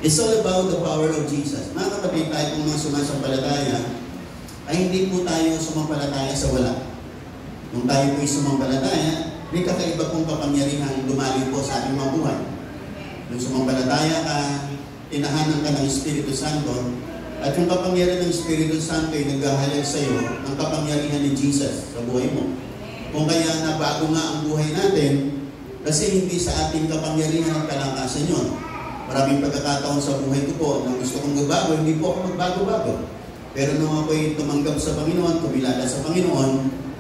It's all about the power of Jesus. Mga kapatid, tayo kung mga sumasampalataya, ay hindi po tayo sumampalataya sa wala. Kung tayo po'y sumampalataya, may kakaiba pong kapangyarihan dumali po sa ating mga buhay. Kung sumampalataya ka, tinahanan ka ng Espiritu Santo, at yung kapangyarihan ng Espiritu Santo ay naghahalag sa iyo ng kapangyarihan ni Jesus sa buhay mo. Kung kaya nabago nga ang buhay natin, kasi hindi sa ating kapangyarihan at kalakasan yun. Maraming pagkakataon sa buhay ko po na gusto kong magbago, hindi po ako magbago-bago. Pero nung ako'y tumanggap sa Panginoon, kumilala sa Panginoon,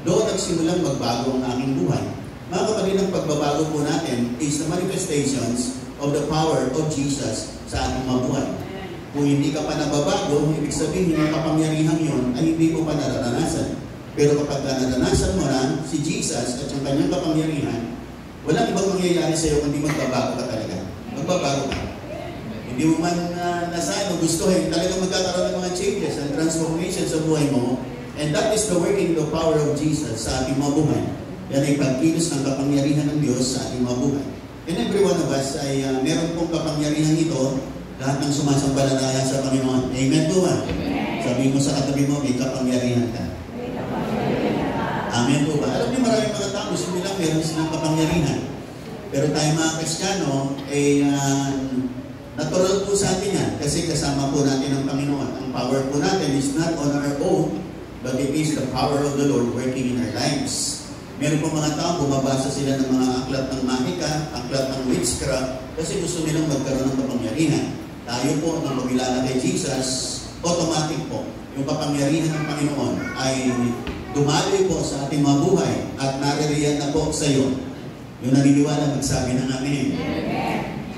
doon nagsimulang magbago ang aking buhay. Mga kapatid, ang pagbabago po natin is the manifestations of the power of Jesus sa ating mga buhay. Kung hindi ka pa nababago, ibig sabihin yung kapangyarihan yun ay hindi mo pa nararanasan. Pero kapag naranasan mo na si Jesus at yung kanyang kapangyarihan, walang ibang mangyayari sa iyo kundi magbabago ka talaga. Magbabago ka. Hindi mo man nasayan o gustuhin, talagang magkakaroon ng mga changes and transformation sa buhay mo. And that is the working the power of Jesus sa ating mga buhay. Yan ay pagkilos ng kapangyarihan ng Diyos sa ating mga buhay. And every one of us ay meron pong kapangyarihan ito, lahat ng sumasampalataya sa Panginoon. Amen po ba? Sabihin mo sa katabi mo, may kapangyarihan ka. Amen po ba? Alam niyo, maraming mga tao, gusto nilang meron silang kapangyarihan. Pero tayo mga Kristiyano, natural po sa atin yan. Kasi kasama po natin ang Panginoon. Ang power po natin is not on our own, but it is the power of the Lord working in our lives. Meron po mga tao, bumabasa sila ng mga aklat ng mahika, aklat ng witchcraft, kasi gusto nilang magkaroon ng kapangyarihan. Tayo po, nang magilala kay Jesus, automatic po, yung kapangyarihan ng Panginoon ay dumaloy po sa ating mga buhay at naririyan na po sa iyo. Yung naniniwala, magsabi ng amen.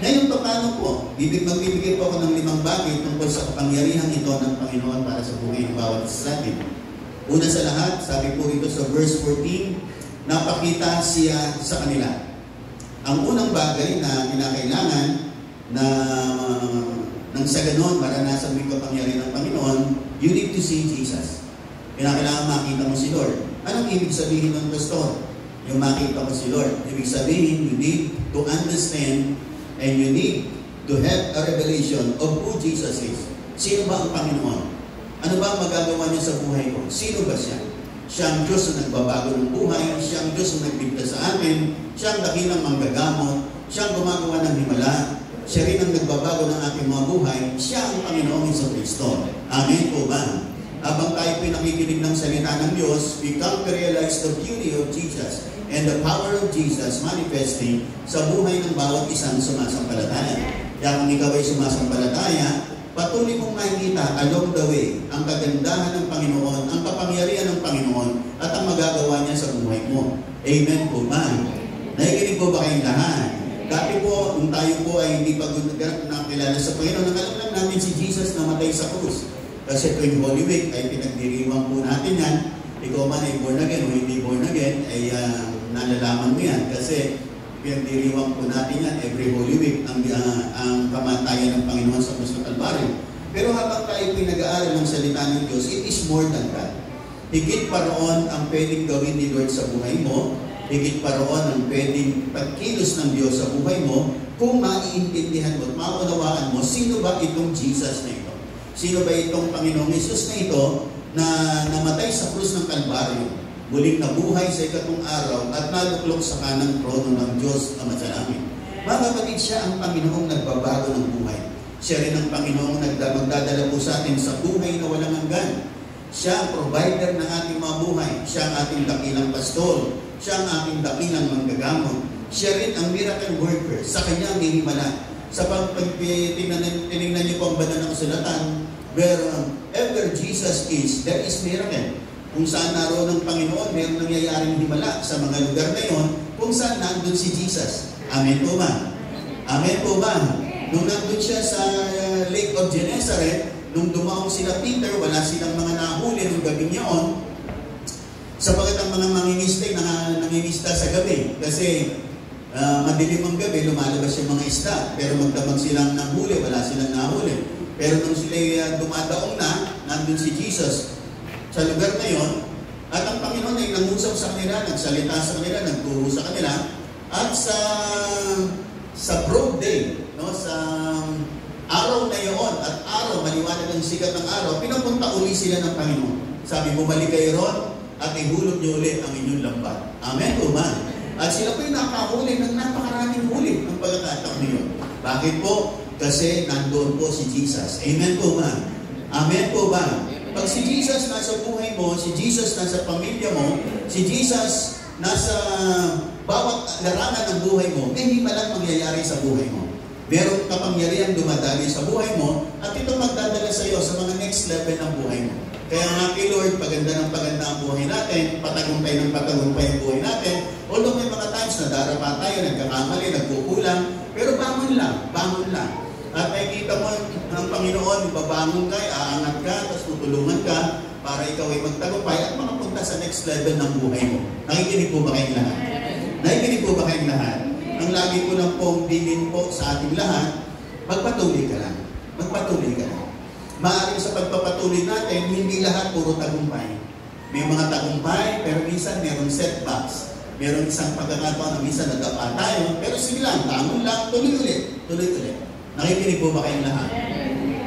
Ngayon, paano po? Magbibigay po ako ng 5 bagay tungkol sa kapangyarihan ito ng Panginoon para sa buhay ng bawat isa sa atin. Una sa lahat, sabi po rito sa verse 14, napakita siya sa kanila. Ang unang bagay na kinakailangan na nang sa ganon, maranasan mo yung kapangyarihan ng Panginoon, you need to see Jesus. Kinakailangan makita mo si Lord. Anong ibig sabihin ng pastor? Yung makita mo si Lord. Ibig sabihin, you need to understand and you need to have a revelation of who Jesus is. Sino ba ang Panginoon? Ano ba ang magagawa niya sa buhay ko? Sino ba siya? Siya ang Diyos na nagbabago ng buhay. Siya ang Diyos na nagligtas sa amin. Siya ang dakilang manggagamot. Siya ang gumagawa ng himala. Siya rin ang nagbabago ng ating mga buhay. Siya ang Panginoong Jesucristo. Amen po ba? Habang tayo po'y nakikinig ng salita ng Diyos, we come to realize the beauty of Jesus and the power of Jesus manifesting sa buhay ng bawat isang sumasampalataya. Kaya kung ikaw ay sumasampalataya, patuloy mong makikita along the way ang kagandahan ng Panginoon, ang kapangyarihan ng Panginoon, at ang magagawa niya sa buhay mo. Amen po ba? Nakikinig po ba kayong lahat? Dati po, nung tayo po ay hindi pa nakilala sa Panginoon, alam lang natin si Jesus na matay sa krus. Kasi tuwing Holy Week ay pinagdiriwang po natin yan. Ikaw man ay born again o hindi born again, ay nalalaman mo yan. Kasi pinagdiriwang po natin yan every Holy Week ang kamatayan ng Panginoon sa krus ng Kalbaryo. Pero habang tayo pinag-aaral ng salita ng Diyos, it is more than that. Higit pa roon ang pwedeng gawin ni Lord sa buhay mo. Higit pa roon ang pwedeng pagkilos ng Diyos sa buhay mo kung maiintindihan mo at maunawaan mo sino ba itong Jesus na ito. Sino ba itong Panginoong Jesus na ito na namatay sa krus ng Kalbaryo, muling nabuhay sa ikatong araw at naluklok sa kanang trono ng Diyos Ama sa langit. Mga kapatid, siya ang Panginoong nagbabago ng buhay. Siya rin ang Panginoong magdadala po sa atin sa buhay na walang hanggan. Siya ang provider ng ating mga buhay. Siya ang ating dakilang pastor. Siya ang ating dakilang manggagamot. Siya rin ang miracle worker. Sa kanya ang hihimala. Sa tinignan niyo po ang banal na kasulatan, wherever Jesus is, there is miracle. Kung saan naroon ng Panginoon, mayroong nangyayaring himala sa mga lugar na yon, kung saan nandun si Jesus. Amen po ba? Amen po ba? Nung nandun siya sa Lake of Gennesaret, nung dumaong sila Peter, wala silang mga nahuli nung gabing yun, sapagat ang mga nangingista sa gabi. Kasi madilim ang gabi, lumalabas yung mga isda. Pero magdamag silang nahuli, wala silang nahuli. Pero nung sila dumadaong na, nandun si Jesus sa lugar na yon, at ang Panginoon ay nangusap sa kanila, nagsalita sa kanila, nagturo sa kanila, at sa broad day, no, sa araw panahon at araw, maliwanag ang sikat ng araw, pinapunta uli sila ng Panginoon. Sabi, bumalik kayo ron at ihulog niyo ulit ang inyong lambat. Amen po ba? At sila po yung nakahuli ng napakaraming huli ng pagkakataon niyo. Bakit po? Kasi nandoon po si Jesus. Amen po ba? Amen po ba? Pag si Jesus nasa buhay mo, si Jesus nasa pamilya mo, si Jesus nasa bawat larangan ng buhay mo, may himalang mangyayari sa buhay mo. Merong kapangyarihan dumadali sa buhay mo at ito magdadala sa iyo sa mga next level ng buhay mo. Kaya nga kay Lord, paganda ng paganda ang buhay natin, patagumpay ng patagumpay ang buhay natin. Although may mga times na darapa tayo, nagkakamali, nagkukulang, pero bangon lang, bangon lang. At nakikita mo ng Panginoon, babangon ka, aangat ka, tapos tutulungan ka para ikaw ay magtagumpay at makapunta sa next level ng buhay mo. Nakikinig po ba kayong lahat? Nakikinig po ba kayong lahat? Ang lagi ko lang pong bilin po sa ating lahat, magpatuloy ka lang. Magpatuloy ka lang. Maaaring sa pagpapatuloy natin, hindi lahat puro tagumpay. May mga tagumpay, pero minsan mayroong setbacks. Mayroong isang pagkakataon na minsan nadapa tayo, pero sige lang, tangon lang, tuloy ulit. Tuloy ulit. Nakikinig po ba kayong lahat?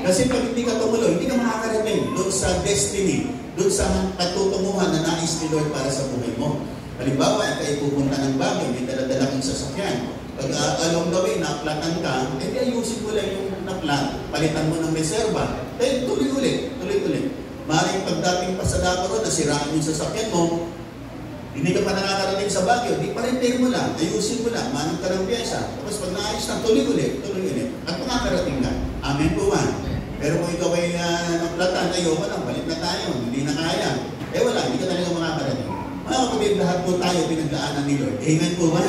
Kasi pag hindi ka tumuloy, hindi ka makakarating doon sa destiny, doon sa katutunguhan na nais ni Lord para sa buhay mo. Halimbawa, ikaw pupunta ng Baguio, may dala-dala kang sasakyan. Pag along the way, naplatan ka, hindi ayusin mo lang yung naplat, palitan mo ng reserva. Then, tuloy ulit, tuloy ulit. Maaaring pagdating pa sa Dakaro, nasiraan yung sasakyan mo, hindi ka pa nakakarating sa Baguio, di pa-repair mo lang, ayusin mo lang, manang ka ng pyesa. Tapos pag naayos na, tuloy ulit, at makakarating ka. Amen po ba? Pero kung ikaw ay naplatan, ayoko lang, balik na tayo, hindi na kaya. Eh wala, hindi ka talaga makakarating. Mga kapatid, lahat po tayo pinagdaanan ni Lord. Amen po ba?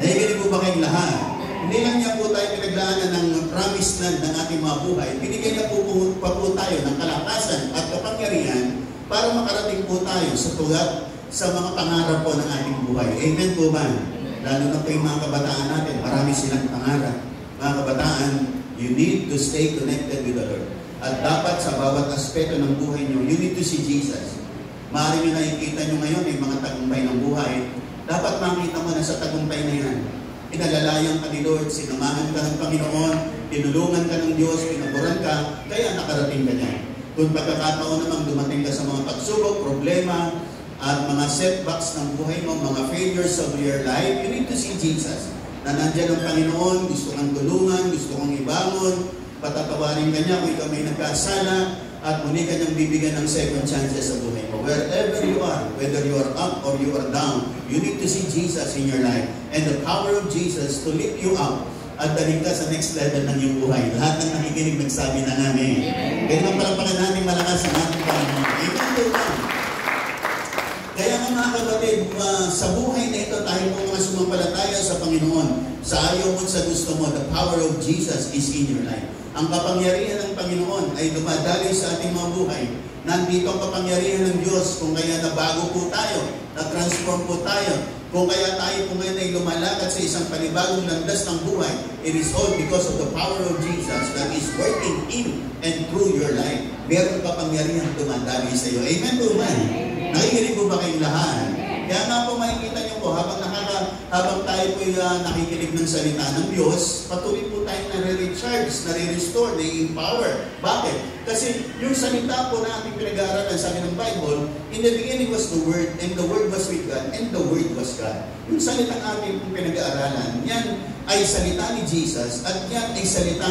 Nahiginig po ba kayong lahat? Hindi lang niya po tayo pinagdaanan ng promised land ng ating mga buhay. Binigyan niya pa po tayo ng kalakasan at kapangyarihan para makarating po tayo sa tugat sa mga pangarap po ng ating buhay. Amen po ba? Lalo na po yung mga kabataan natin, marami silang pangarap. Mga kabataan, you need to stay connected with the Lord. At dapat sa bawat aspeto ng buhay nyo, you need to see Jesus. Maaaring nyo nakikita nyo ngayon, yung mga tagumpay ng buhay, dapat makita mo na sa tagumpay na yan. Pinalalayan ka ni Lord, sinamahan ka ng Panginoon, tinulungan ka ng Diyos, pinaburan ka, kaya nakarating ka niya. Kung pagkakataon namang dumating ka sa mga pagsubok, problema, at mga setbacks ng buhay mo, mga failures of your life, you need to see Jesus. Na nandiyan ang Panginoon, gusto kang tulungan, gusto kang ibangon, patatawarin ka niya kung ikaw may nagkasala, at muli ka niyang bibigyan ng second chances sa buhay mo. Wherever you are, whether you are up or you are down, you need to see Jesus in your life. And the power of Jesus to lift you up at daling ka sa next level ng iyong buhay. Lahat ng nakikinig nagsabi na namin. Kaya naman palapakan natin malakas ang ating Panginoon. Amen. Kaya nga mga kapatid, sa buhay na ito, tayo po mga sumampalataya sa Panginoon. Sa ayaw mo sa gusto mo, the power of Jesus is in your life. Ang kapangyarihan ng Panginoon ay dumadaloy sa ating mga buhay. Nandito ang kapangyarihan ng Diyos kung kaya nabago po tayo, na-transform po tayo. Kung kaya tayo po ngayon ay lumalakad sa isang panibagong landas ng buhay, it is all because of the power of Jesus that is working in and through your life. Meron kapangyarihan dumadaloy sa iyo. Amen po ba? Nakikinig po ba kayong lahat? Kaya nga po makikita niyo po, habang tayo po nakikinig ng salita ng Diyos, patuloy po tayo nare-recharge, nare-restore, nare-empower. Bakit? Kasi yung salita po na ating pinag-aaralan, sabi ng Bible, in the beginning was the Word, and the Word was with God, and the Word was God. Yung salita ating pinag-aaralan, yan ay salita ni Jesus, at yan ay salita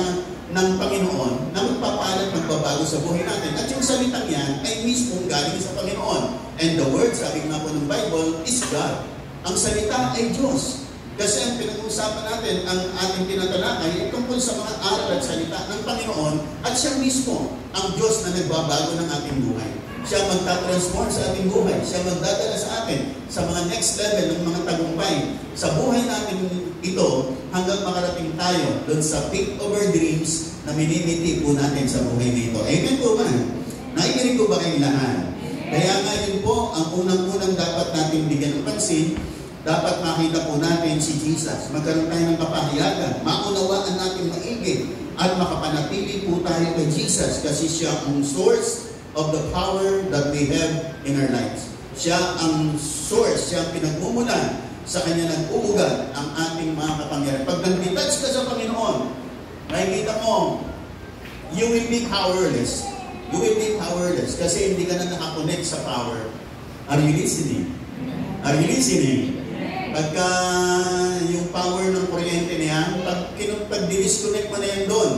ng Panginoon na magpapalat, magbabago sa buhay natin. At yung salitang yan ay mismo galing sa Panginoon. And the word, sabi nga po ng Bible, is God. Ang salita ay Diyos. Kasi ang pinag-uusapan natin, ang ating tinatalakay, ay tungkol sa mga aral at salita ng Panginoon at siya mismo ang Diyos na nagbabago ng ating buhay. Siya magtatransform sa ating buhay. Siya magdadala sa atin sa mga next level ng mga tagumpay. Sa buhay natin ito, hanggang makarating tayo doon sa peak of our dreams na minimiti po natin sa buhay nito. Amen po ba? Nakikinig po ba kayong lahat? Kaya nga yun po, ang unang-unang dapat natin bigyan ng pansin, dapat makita po natin si Jesus. Magkaroon tayo ng kapahayagan, maunawaan natin maigi, at makapanatili po tayo kay Jesus kasi siya ang source of the power that we have in our lives. Siya ang source, siya ang pinagmumulan, sa kanya nag-uugat ang ating mga kapangyarihan. Pag nag-detach ka sa Panginoon, makikita mo, you will be powerless. You will be powerless kasi hindi ka na nakakonect sa power. Are you listening? Are you listening? Pagka yung power ng kuryente niya, pag disconnect mo na yan doon,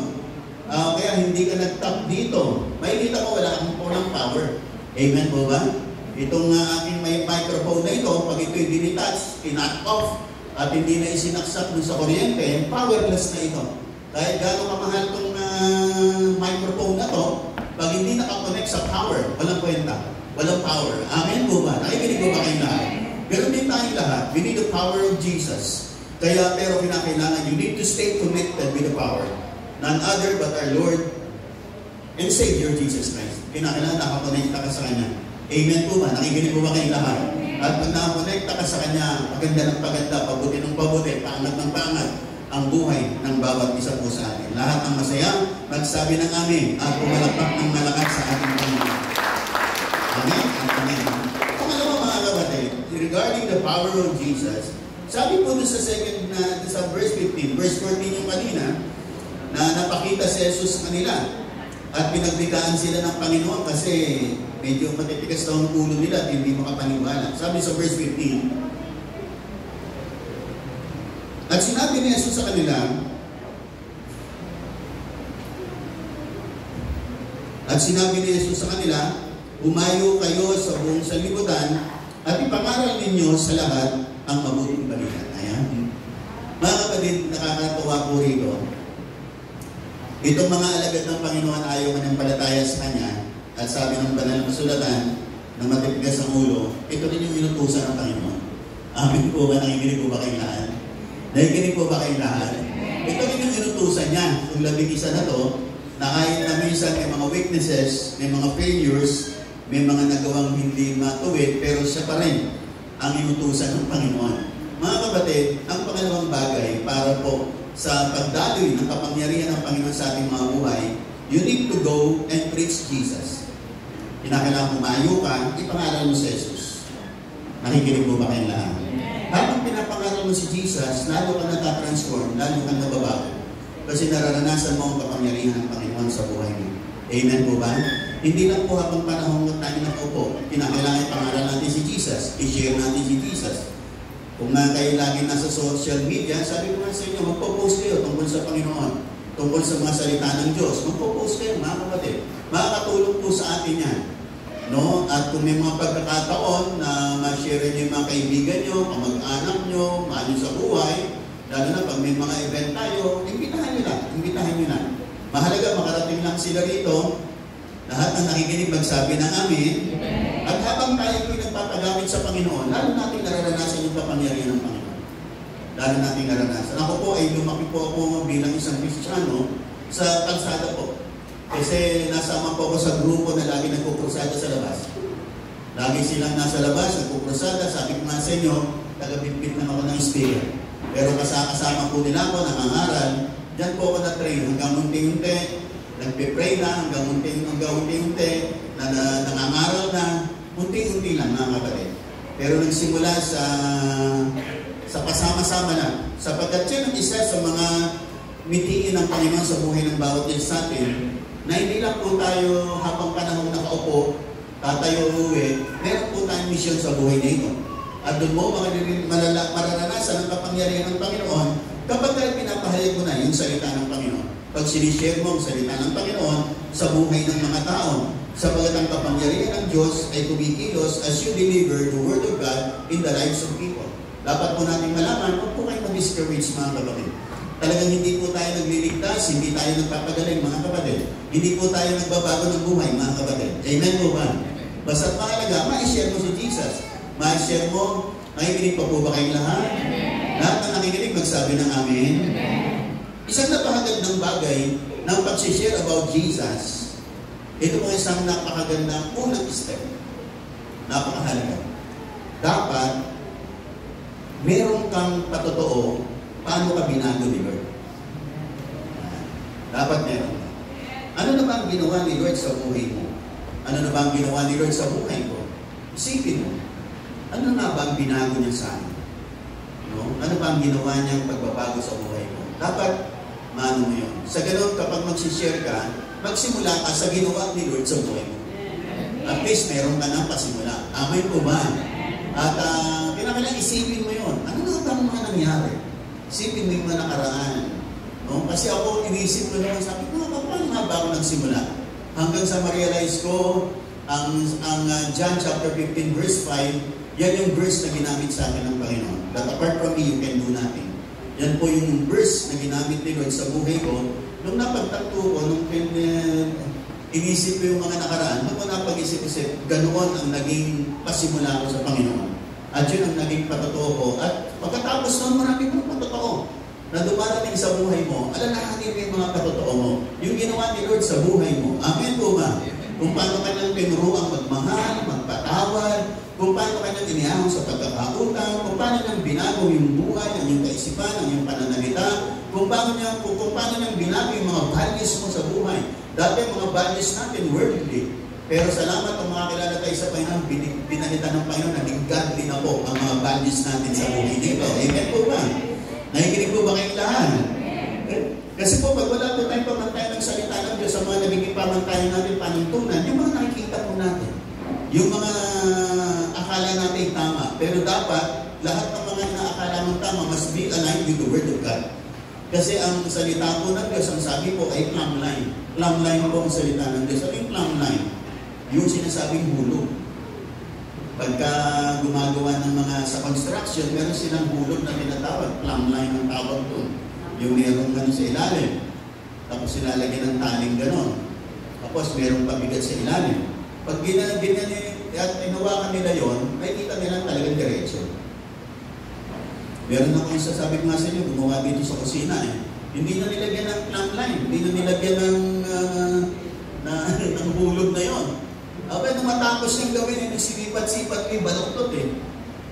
kaya hindi ka nag-tap dito, makikita ko wala akong pulang power. Amen po ba? Itong aking may microphone na ito, pag ito'y dinitouch, tinat off, at hindi na isinaksak doon sa kuryente, powerless na ito. Kahit gano'ng kamahal itong microphone na to, pag hindi nakakonect sa power, walang kwenta. Walang power. Amen po ba? Nakikinig po ba kayong lahat? Ganun din tayong lahat. We need the power of Jesus. Kaya pero kinakailangan, you need to stay connected with the power. None other but our Lord and Savior Jesus Christ. Kinakailangan nakakonekta ka sa Kanya. Amen po ba? Nakikinig po ba kayong lahat? At pag nakakonekta ka sa Kanya, paganda ng paganda, pabuti ng pabuti, pangat ng pangat, ang buhay ng bawat isa po sa atin. Lahat ng masaya, magsabi ng amin at pumalakpak ng malakas sa ating Panginoon. Amen? Amen. Pangalawa mga kapatid, regarding the power of Jesus, sabi po doon sa verse 15, verse 14 yung kanina, na napakita si Jesus sa kanila at pinagbigaan sila ng Panginoon kasi medyo matitigas daw ang ulo nila at hindi makapaniwala. Sabi sa verse 15, at sinabi ni Jesus sa kanila, umayo kayo sa buong sanlibutan at ipangaral ninyo sa lahat ang mabuting balita. Ayan. Mga kapatid, nakakatawa po rito. Itong mga alagad ng Panginoon ayaw manampalataya sa Kanya at sabi ng banal na kasulatan na matitigas ang ulo, ito rin yung inutusan ng Panginoon. Amin po ba? Nakikinig po ba kayong lahat? Nakikinig po ba kayong lahat? Ito rin yung inutusan niya. Kung labing isa na to, na kahit na minsan may mga weaknesses, may mga failures, may mga nagawang hindi matuwid, pero siya pa rin ang inutusan ng Panginoon. Mga kapatid, ang pangalawang bagay para po sa pagdaloy ng kapangyarihan ng Panginoon sa ating mga buhay, you need to go and preach Jesus. Kinakailangan pumayo ka, ipangaral mo si Jesus. Nakikinig po ba kayong lahat? Habang pinapangaral mo si Jesus, lalo ka natatransform, lalo ka nababago. Kasi nararanasan mo ang kapangyarihan ng Panginoon sa buhay mo. Amen po ba? Hindi lang po habang panahon na tayo nakaupo, kinakailangan ipangaral natin si Jesus, i-share natin si Jesus. Kung nga kayo lagi nasa social media, sabi ko nga sa inyo, magpo-post kayo tungkol sa Panginoon, tungkol sa mga salita ng Diyos. Magpo-post kayo, mga kapatid. Makakatulong po sa atin yan. No? At kung may mga pagkakataon na ma-share niyo yung mga kaibigan niyo, kamag-anak niyo, mahal sa buhay, lalo na pag may mga event tayo, imbitahan niyo na. Mahalaga, makarating lang sila rito, lahat ng nakikinig magsabi ng amin, at habang tayo po'y nagpapagamit sa Panginoon, lalo natin nararanasan yung kapangyarihan ng Panginoon. Lalo natin nararanasan. Ako po ay lumaki po ako bilang isang Kristiyano sa kalsada po. Kasi nasama po ako sa grupo na lagi nagpuprusada sa labas. Lagi silang nasa labas, nagpuprusada. Sabi ko nga sa inyo, taga-bitbit na ako ng spear. Pero kasama po nila ako, nangangaral. Diyan po ako na-train hanggang unti-unti. Nagpe-pray na hanggang unti-unti. Nangangaral na. Unti-unti lang mga kapatid. Pero nagsimula sa pasama-sama na. Sapagkat yan ang isa sa mga mitiin ng Panginoon sa buhay ng bawat isa sa atin, na hindi lang po tayo habang panahon nakaupo, tatayo uwi, meron po tayong misyon sa buhay na ito. At doon mo mararanasan ang kapangyarihan ng Panginoon kapag tayo pinapahayag mo na yung salita ng Panginoon. Pag sinishare mo ang salita ng Panginoon sa buhay ng mga tao, sapagat ang kapangyarihan ng Diyos ay kumikilos as you deliver the Word of God in the lives of people. Dapat po natin malaman, huwag po kayo mag-discourage mga kapatid. Talagang hindi po tayo nagliligtas, hindi tayo nagpapagaling mga kapatid. Hindi po tayo nagbabago ng buhay mga kapatid. Amen po ba? Basta't mahalaga, ma-share mo si Jesus. Ma-share mo, nakikinig pa po ba kayong lahat? Lahat na nakikinig, magsabi ng amin. Isang napakagandang bagay ng pag-share about Jesus, ito po isang napakagandang unang step. Napakahalaga. Dapat, meron kang patotoo paano ka binago ni Lord. Dapat meron. Ano na ba ang ginawa ni Lord sa buhay mo? Ano na ba ang ginawa ni Lord sa buhay ko? Isipin mo. Ano na ba ang binago niya sa akin? No? Ano ba ang ginawa niyang pagbabago sa buhay mo? Dapat maano mo yun. Sa ganun, kapag magsishare ka, magsimula ka sa ginawa ni Lord sa buhay mo. At least, meron ka na pasimula. Amen po ba? At kinakailangan isipin mo yun. Ano na ba mga nangyari? Isipin mo yung mga nakaraan. No? Kasi ako, inisip ko naman, sabi ko, paano nga ba ako nagsimula? Hanggang sa ma-realize ko, ang John chapter 15 verse 5, yan yung verse na ginamit sa akin ng Panginoon. That apart from me, you can do nothing. Yan po yung verse na ginamit ni Lord sa buhay ko. Nung napagtakto ko, nung inisip ko yung mga nakaraan, nung napag-isip-isip, ganoon ang naging pasimula ko sa Panginoon. At yun ang naging patotoo ko. At pagkatapos nun, marami pong patotoo na dumarating sa buhay mo. Alalahanin mo yung mga patotoo mo. Yung ginawa ni Lord sa buhay mo. Amen po ba? Kung paano ka nang tinuruang magmahal, magpatawad, kung paano ka nang inihahon sa pagkakautang, kung paano nang binago yung buhay, ang iyong kaisipan, ang iyong pananalita, kung paano nang binago yung mga values mo sa buhay. Dati mga values natin worldly. Pero salamat kung makakilala tayo sa Panginoon, binalitan ng Panginoon, naging godly na po ang mga values natin sa buhay dito. Amen po ba? Nakikinig po ba kayong lahat? Kasi po, pag wala po tayong pamantayan ng salita ng Diyos sa mga nagiging pamantayan natin panuntunan, yung mga nakikita po natin, yung mga akala natin tama. Pero dapat, lahat ng mga inaakala mong tama must be aligned with the Word of God. Kasi ang salita po ng Diyos, ang sabi po ay plumb line. Plumb line po ang salita ng Diyos. Ano yung plumb line? Yung sinasabing hulog. Pagka gumagawa ng mga sa construction, meron silang hulog na tinatawag. Plumb line ang tawag doon. Yung merong gano'n sa ilalim. Tapos silalagyan ng taling gano'n. Tapos merong pabigat sa ilalim. Pag at inawakan nila yon, nakikita nila talagang diretso. Meron ako yung sasabi ko nga sa inyo, gumawa dito sa kusina eh. Hindi na nilagyan ng plumb line. Hindi na nilagyan ng hulog na yon. Abay, nung matapos yung gawin, nagsilipat-sipat yung baloktot eh.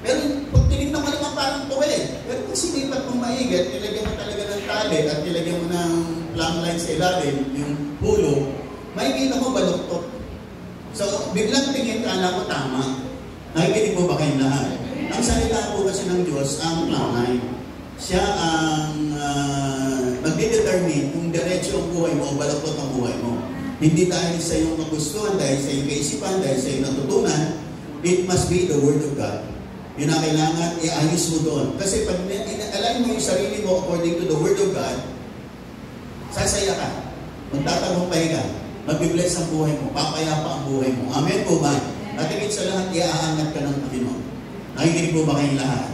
Pero pag tinignan mo naman parang tuwi. Pero kung sinipat mong maigit, nilagyan mo talaga ng tali at nilagyan mo ng plumb line sa ilalim, yung hulog, makikita mo baloktot. So, biglang tingin ka na ko tama. Nakikinig po ba kayong lahat? Ang salita po kasi ng Diyos, ang plumb line. Siya ang magdedetermine kung diretso ang buhay mo o baloktot ang buhay mo. Hindi dahil sa iyong magustuhan, dahil sa iyong kaisipan, dahil sa iyong natutunan, it must be the Word of God. Yun ang kailangan, iayos mo doon. Kasi pag alam mo yung sarili mo according to the Word of God, sasaya ka, magtatagumpay ka, magbibless ang buhay mo, papayapa ang buhay mo. Amen po ba? At higit sa lahat, iaangat ka ng Panginoon. Nakikinig po ba kayong lahat?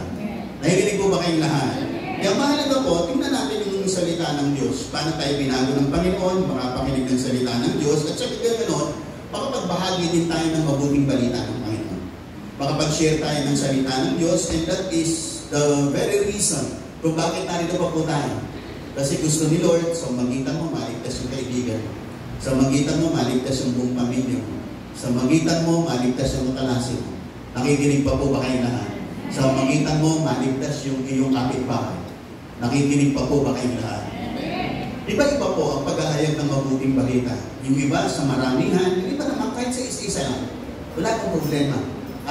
Nakikinig po ba kayong lahat? Kaya mahalaga po, tingnan natin yung salita ng Diyos. Paano tayo binago ng Panginoon, makapakinig ng salita ng Diyos, at sa ganoon, makapagbahagi din tayo ng mabuting balita ng Panginoon. Makapag-share tayo ng salita ng Diyos, and that is the very reason kung bakit narito pa po tayo. Kasi gusto ni Lord, sa magitan mo, maligtas yung kaibigan mo. Sa magitan mo, maligtas yung buong pamilya mo. Sa magitan mo, maligtas yung kalasin mo. Nakikinig pa po ba kayo lahat? Sa magitan mo, maligtas yung iyong kapitbahay. Nakikinig pa po ba kayo lahat? Iba-iba po ang paghahayag ng mabuting balita. Yung iba sa maramihan, yung iba naman kahit sa isa-isa lang. Wala pong problema.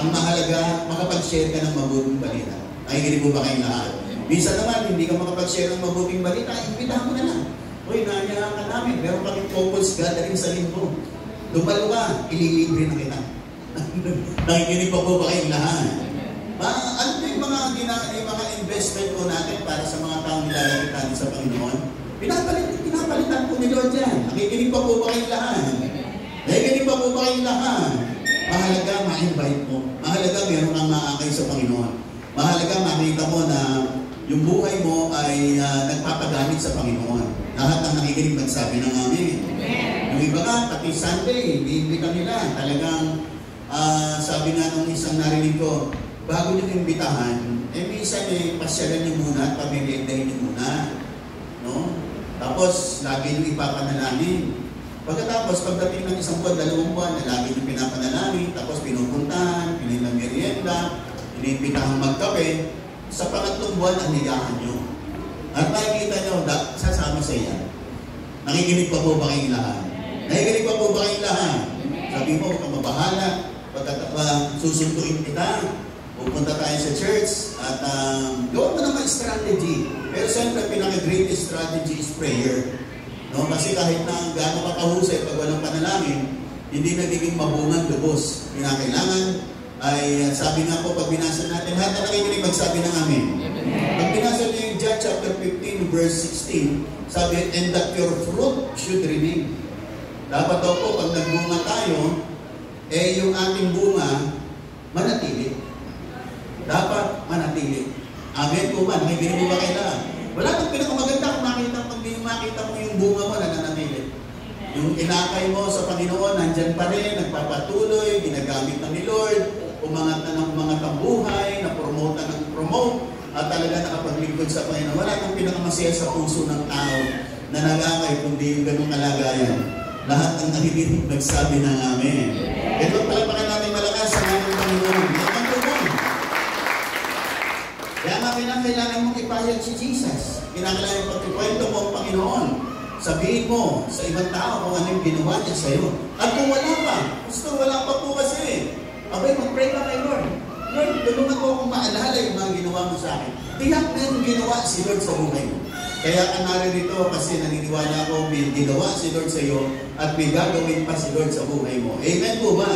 Ang mahalaga, makapag-share ka ng mabuting balita. Nakikinig po ba kayo lahat? Minsan naman, hindi ka makapag-share ng mabuting balita, imbitahan mo na lang. Uy, nanyahan ka namin. Meron kami couples gathering sa linggo. Dumalo ka, ililibre na kita. Nakikinig pa po ba kayong lahat? Ano po yung mga investment po natin para sa mga taong nilalagay natin sa Panginoon? Pinapalitan po ni Lord yan. Nakikinig pa po ba kayong lahat? Nakikinig pa po ba kayong lahat? Mahalaga, ma-invite mo. Mahalaga, meron kang maakay sa Panginoon. Mahalaga, makita mo na yung buhay mo ay nagpapagamit sa Panginoon. Lahat ang nakikinig magsabi ng amin. Yung iba nga, pati Sunday, iimbita nila. Talagang, sabi nga nung isang narinig ko, bago nyo imbitahan, minsan pasyalan nyo muna at pamiliendahin nyo muna. No? Tapos, lagi nyo ipapanalangin. Pagkatapos, pagdating ng isang buwan, 2 buwan, lagi nyo pinapanalangin, tapos pinupuntahan, pinilang merienda, iniimbitahan magkape, sa pangatlong buwan, ang niyahan nyo. At makikita nyo, sasama sa iyan. Nakikinig pa po ba kayong lahat? Nakikinig pa po ba kayong lahat? Sabi mo, huwag kang mabahala, susunduin kita. pupunta tayo sa church at gawin mo naman strategy. Pero siyempre, pinaka-greatest strategy is prayer. No? Kasi kahit na gaano ka kahusay pag walang panalangin, hindi nagiging mabungan lubos. Pinakailangan ay sabi nga po, pag binasa natin, lahat na nakikinig magsabi ng amin. Pag binasa niyo yung John chapter 15, verse 16, sabi, and that your fruit should remain. Dapat daw po, pag nagbunga tayo, yung ating bunga, manatili. Dapat manatili. Amen po ba? Nakikinig mo ba kayo lahat? Wala nang pinakamaganda kung makita mo yung bunga mo na nananatili. Yung inakay mo sa Panginoon, nandyan pa rin, nagpapatuloy, ginagamit ng ni Lord, umangat na ng mga tambuhay, na-promote na ng promote, at talaga nakapaglingkod sa Panginoon. Wala nang pinakamasaya sa puso ng tao na nagakay kundi yung ganung kalagayan. Lahat ng nakikinig nagsabi ng amen. Ito palapakan natin malakas sa aming Panginoon. Ito po. Kaya kailangan mong ipahayag si Jesus. Kinakailangan pagkikwento mo ang Panginoon. Sabihin mo sa ibang tao kung ano yung ginawa niya sa'yo. At kung wala pa, gusto wala pa po kasi, abay, mag-pray ka kay Lord. Lord, tulungan ko akong maalala yung mga ginawa mo sa akin. Tiyak na yung ginawa si Lord sa buhay mo. Kaya ka naririto kasi naniniwala ako may ginawa si Lord sa iyo at may gagawin pa si Lord sa buhay mo. Amen po ba?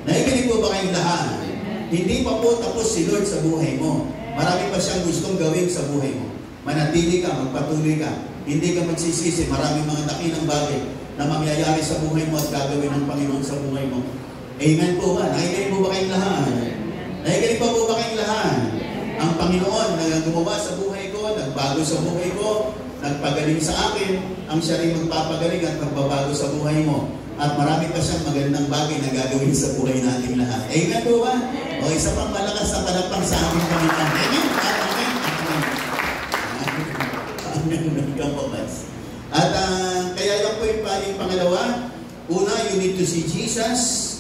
Nakikinig po ba kayong lahat? Hindi pa po tapos si Lord sa buhay mo. Marami pa siyang gustong gawin sa buhay mo. Manatili ka, magpatuloy ka. Hindi ka magsisisi. Maraming mga dakilang bagay na mangyayari sa buhay mo at gagawin ng Panginoon sa buhay mo. Amen po ba? Nakikinig po ba kayong lahat? Nakikinig pa po ba kayong lahat? Ang Panginoon na gumawa sa buhay ko, nagbago sa buhay ko, nagpagaling sa akin, ang siya rin magpapagaling at magbabago sa buhay mo. At marami pa siyang magandang bagay na gagawin sa buhay natin lahat. Amen po ba? O isa pang malakas na palapang sa ating Panginoon. Amen? Amen? Amen. At kaya yan po yung pangalawa. Una, you need to see Jesus.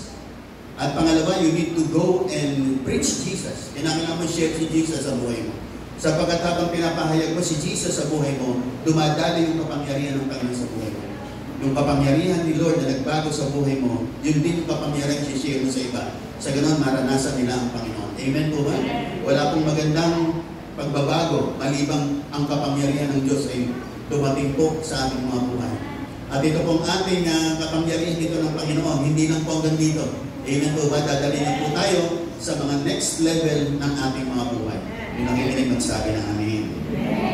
At pangalawa, you need to go and preach Jesus. Kailangan mo share si Jesus sa buhay mo. Sapagkat habang pinapahayag mo si Jesus sa buhay mo, dumadali yung kapangyarihan ng Panginoon sa buhay mo. Yung kapangyarihan ni Lord na nagbago sa buhay mo, yun din yung kapangyarihan si-share mo sa iba. Sa ganun, maranasan nila ang Panginoon. Amen po ba? Wala pong magandang pagbabago, malibang ang kapangyarihan ng Diyos ay dumating po sa ating mga buhay. At ito pong ating kapangyarihan dito ng Panginoon, hindi lang po hanggang dito. Amen po ba? Dadalhin po tayo sa mga next level ng ating mga buhay. Yung nakikinig magsabi ng amen.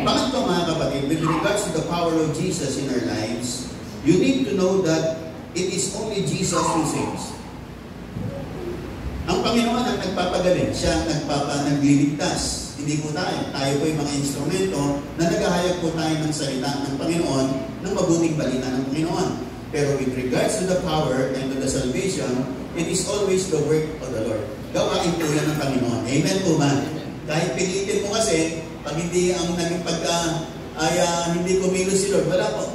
Pangatlo mga kapatid, with regards to the power of Jesus in our lives, you need to know that it is only Jesus who saves. Ang Panginoon ang nagpapagaling. Siya ang nagliligtas. Hindi po tayo. Tayo po yung mga instrumento na naghahayag po tayo ng salita ng Panginoon, ng mabuting balita ng Panginoon. Pero with regards to the power and to the salvation, it is always the work of the Lord. Gawain po yan ng Panginoon. Amen po ba? Kahit pilitin mo kasi, pag hindi ang naging hindi kumilos si Lord, wala po.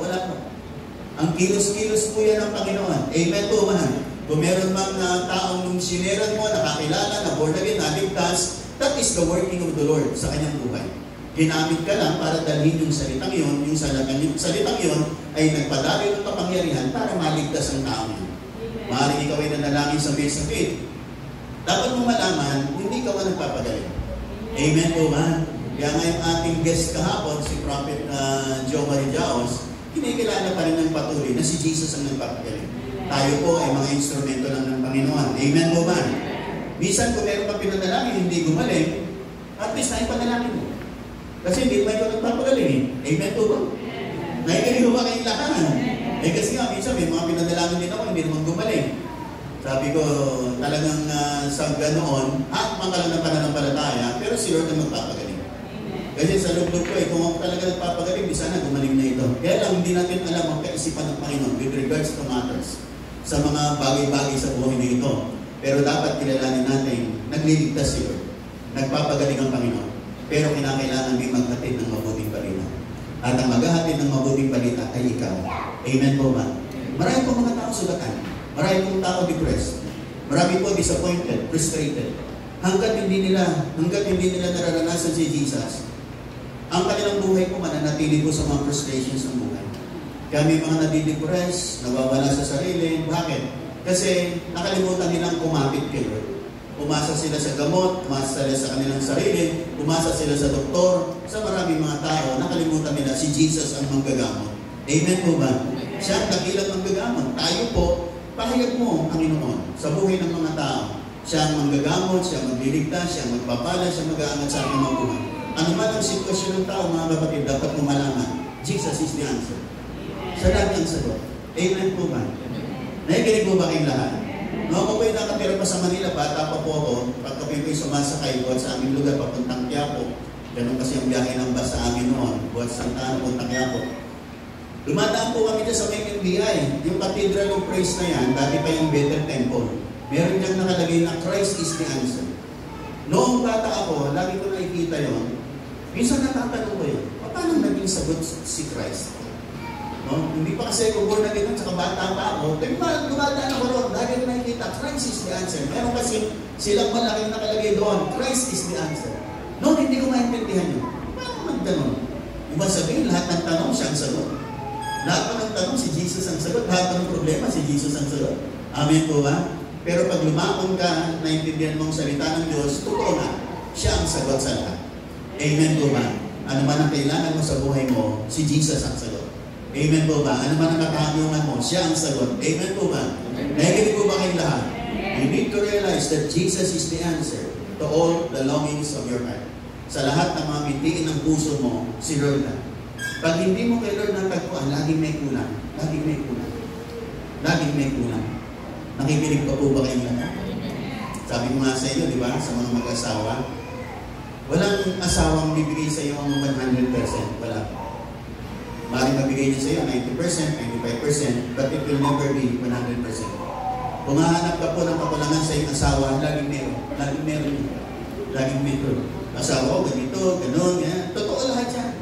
Ang kilos-kilos po yan ng Panginoon. Amen po ba? Kung meron mang taong nung sineran mo, nakakilala, na born again, naligtas, that is the working of the Lord sa kanyang buhay. Ginamit ka lang para dalhin yung salitang yun, yung salitang yun ay nagpadali ng kapangyarihan para maligtas ang tao yun. Maaaring ikaw ay nanalangin sa base of faith. Dapat mo malaman, hindi ka man nagpapagaling. Amen po ba? Kaya nga yung ating guest kahapon, si Prophet Joe Marijaos, kinikilala pa rin ng patuloy na si Jesus ang nagpapagaling. Tayo po ay mga instrumento lang ng Panginoon. Amen po ba? Bisan kung meron pa pinadalangin, hindi gumaling, at least na ipadalangin mo. Kasi hindi pa ikaw nagpapagaling. Amen po ba? Nakikinig ba kayong lahat? Kasi nga, minsan may mga pinadalangin din ako, hindi naman gumaling. Sabi ko, talagang sa ganoon, hakma ka lang ng pananampalataya, pero si Lord na magpapagaling. Kasi sa loob-loob ko, kung ako talaga nagpapagaling, di sana gumaling na ito. Kaya lang, hindi natin alam ang kaisipan ng Panginoon with regards to matters sa mga bagay-bagay sa buhay na ito. Pero dapat kilalanin natin, nagliligtas si Lord. Nagpapagaling ang Panginoon. Pero kinakailangan may maghatid ng mabuting balita. At ang maghahatid ng mabuting balita ay ikaw. Amen po ba? Marami po mga tao sugatan. Marami pong tao depressed. Marami po disappointed, frustrated. Hanggat hindi nila nararanasan si Jesus, ang kanilang buhay po mananatili po sa mga frustrations ng buhay. Kaya may mga nadidepress, nawawala sa sarili. Bakit? Kasi nakalimutan nilang kumapit kay Lord. Umasa sila sa gamot, umasa sila sa kanilang sarili, umasa sila sa doktor, sa maraming mga tao, nakalimutan nila si Jesus ang manggagamot. Amen po ba? Siya ang dakilang manggagamot. Tayo po, pahayag mo ang Panginoon sa buhay ng mga tao. Siya ang manggagamot, siya ang magliligtas, siya ang magpapala, siya ang mag-aangat sa ating mga buhay. Ano man ang sitwasyon ng tao, mga kapatid, dapat mo malaman, Jesus is the answer. Siya lagi ang sagot. Amen po ba? Nakikinig po ba kayong lahat? No, ako po'y nakatira pa sa Manila, bata pa po ako, pagka po'y sumasakay buhat sa aming lugar, papuntang Quiapo. Ganun kasi ang biyahe ng bus sa amin noon, buhat sa Santa Ana, papuntang Quiapo. Dumadaan po kami dyan sa may NBI. Yung Cathedral of Praise na yan, dati pa yung Bethel Temple. Meron dyan nakalagay na Christ is the answer. Noong bata ako, lagi ko nakikita yun. Minsan natatanong ko yun, paano naging sagot si Christ? No? Hindi pa kasi ako born na gano'n, saka bata pa ako. Dumadaan ako roon, lagi ko nakikita, Christ is the answer. Meron kasi silang malaking nakalagay doon, Christ is the answer. Noon, hindi ko maintindihan yun. Paano magtanong? Iba sabihin, lahat ng tanong, siya ang sagot. Lahat ng tanong, si Jesus ang sagot. Lahat ng problema, si Jesus ang sagot. Amen po ba? Pero pag lumakon ka, naintindihan mong salita ng Diyos, totoo na, siya ang sagot sa lahat. Amen po ba? Ano man ang kailangan mo sa buhay mo, si Jesus ang sagot. Amen po ba? Ano man ang nakahamyungan mo, siya ang sagot. Amen po ba? Nakikinig po ba kayong lahat? You need to realize that Jesus is the answer to all the longings of your heart. Sa lahat ng mga mitiin ng puso mo, si Lord na. Pag hindi mo kay Lord natagpuan, laging may kulang. Laging may kulang. Laging may kulang. Nakikinig pa po ba kayong lahat? Sabi ko nga sa inyo, di ba? Sa mga mag-asawa, walang asawang bibigay sa iyo ang 100%. Wala. Maaaring mabigay niya sa iyo 90%, 95%, but it will never be 100%. Kung hahanap ka po ng kakulangan sa iyong asawa, laging meron. Laging meron. Laging meron. Asawa ko, ganito, ganun, yan. Totoo lahat yan.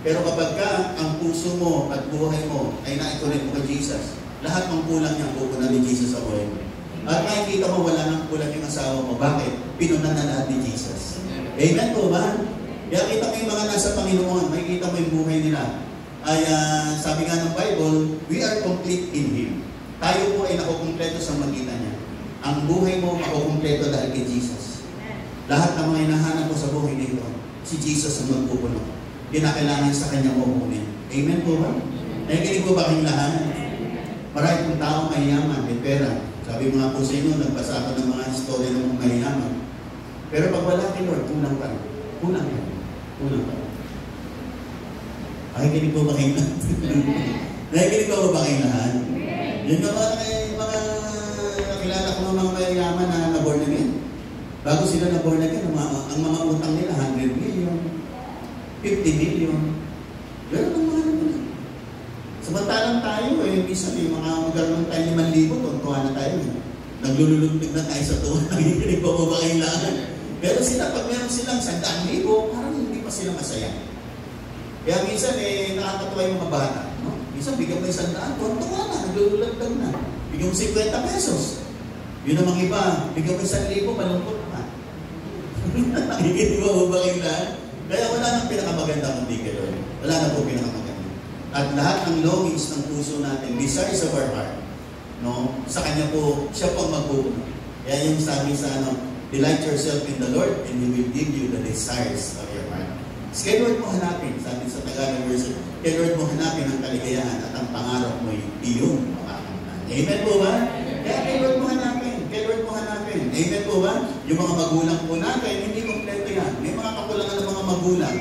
Pero kapag ka ang puso mo at buhay mo ay na-connect mo kay Jesus, lahat ng kulang niya pupunan ni Jesus sa buhay mo. At nakikita mo wala nang kulang yung asawa mo. Bakit? Pinunan na lahat ni Jesus. Amen po ba? Kaya kita mo yung mga nasa Panginoon, makikita mo yung buhay nila. Ay sabi nga ng Bible, we are complete in Him. Tayo po ay nakukumpleto sa magitan niya. Ang buhay mo makukumpleto dahil kay Jesus. Lahat ng mga hinahanap mo sa buhay nito, si Jesus ang magpupuno. Kinakailangan sa Kanya mo kunin. Amen po ba? Nakikinig po ba kayong lahat? Marami pong tao mayayaman, may pera. Sabi mga po sa inyo, nagbasa ako ng mga istorya ng mga mayayaman. Pero pag wala kay Lord, kulang pa. Kulang pa. Kulang pa. Nakikinig po ba kayong lahat? Nakikinig po ba kayong lahat? Yun nga mga nakilala ko ng mga mayayaman na born again. Bago sila na born again, ang mga utang nila, 100 million, 50 million. Pero ang mga naman. Samantalang tayo, minsan mga magkaroon tayo 5,000, tuntuhan na tayo. Naglululuntig na tayo sa tuwa. Nakikinig po ba kayong lahat? Pero sila, pag meron silang 100,000, parang hindi pa sila masaya. Kaya minsan, nakakatuwa yung mga bata. No? Minsan, bigyan mo 100, tuntuwa na, naglululuntig na. Bigyan mo 50 pesos. Yun namang iba, bigyan mo 1,000, malungkot na. Nakikinig po ba kayong lahat? Kaya wala nang pinakamaganda kundi kay Lord. Wala na po pinakamaganda. At lahat ng longings ng puso natin, desires of our heart, no? Sa Kanya po, siya po ang magpupuno. Kaya yung sabi sa delight yourself in the Lord and He will give you the desires of your heart. Kay Lord mo hanapin, sabi sa Tagalog version, kay Lord mo hanapin ang kaligayahan at ang pangarap mo iyong makakamtan. Amen po ba? Kaya kay Lord mo hanapin, kay Lord mo hanapin. Amen po ba? Yung mga magulang po natin, hindi kompleto yan. May mga kakulangan ng mga magulang.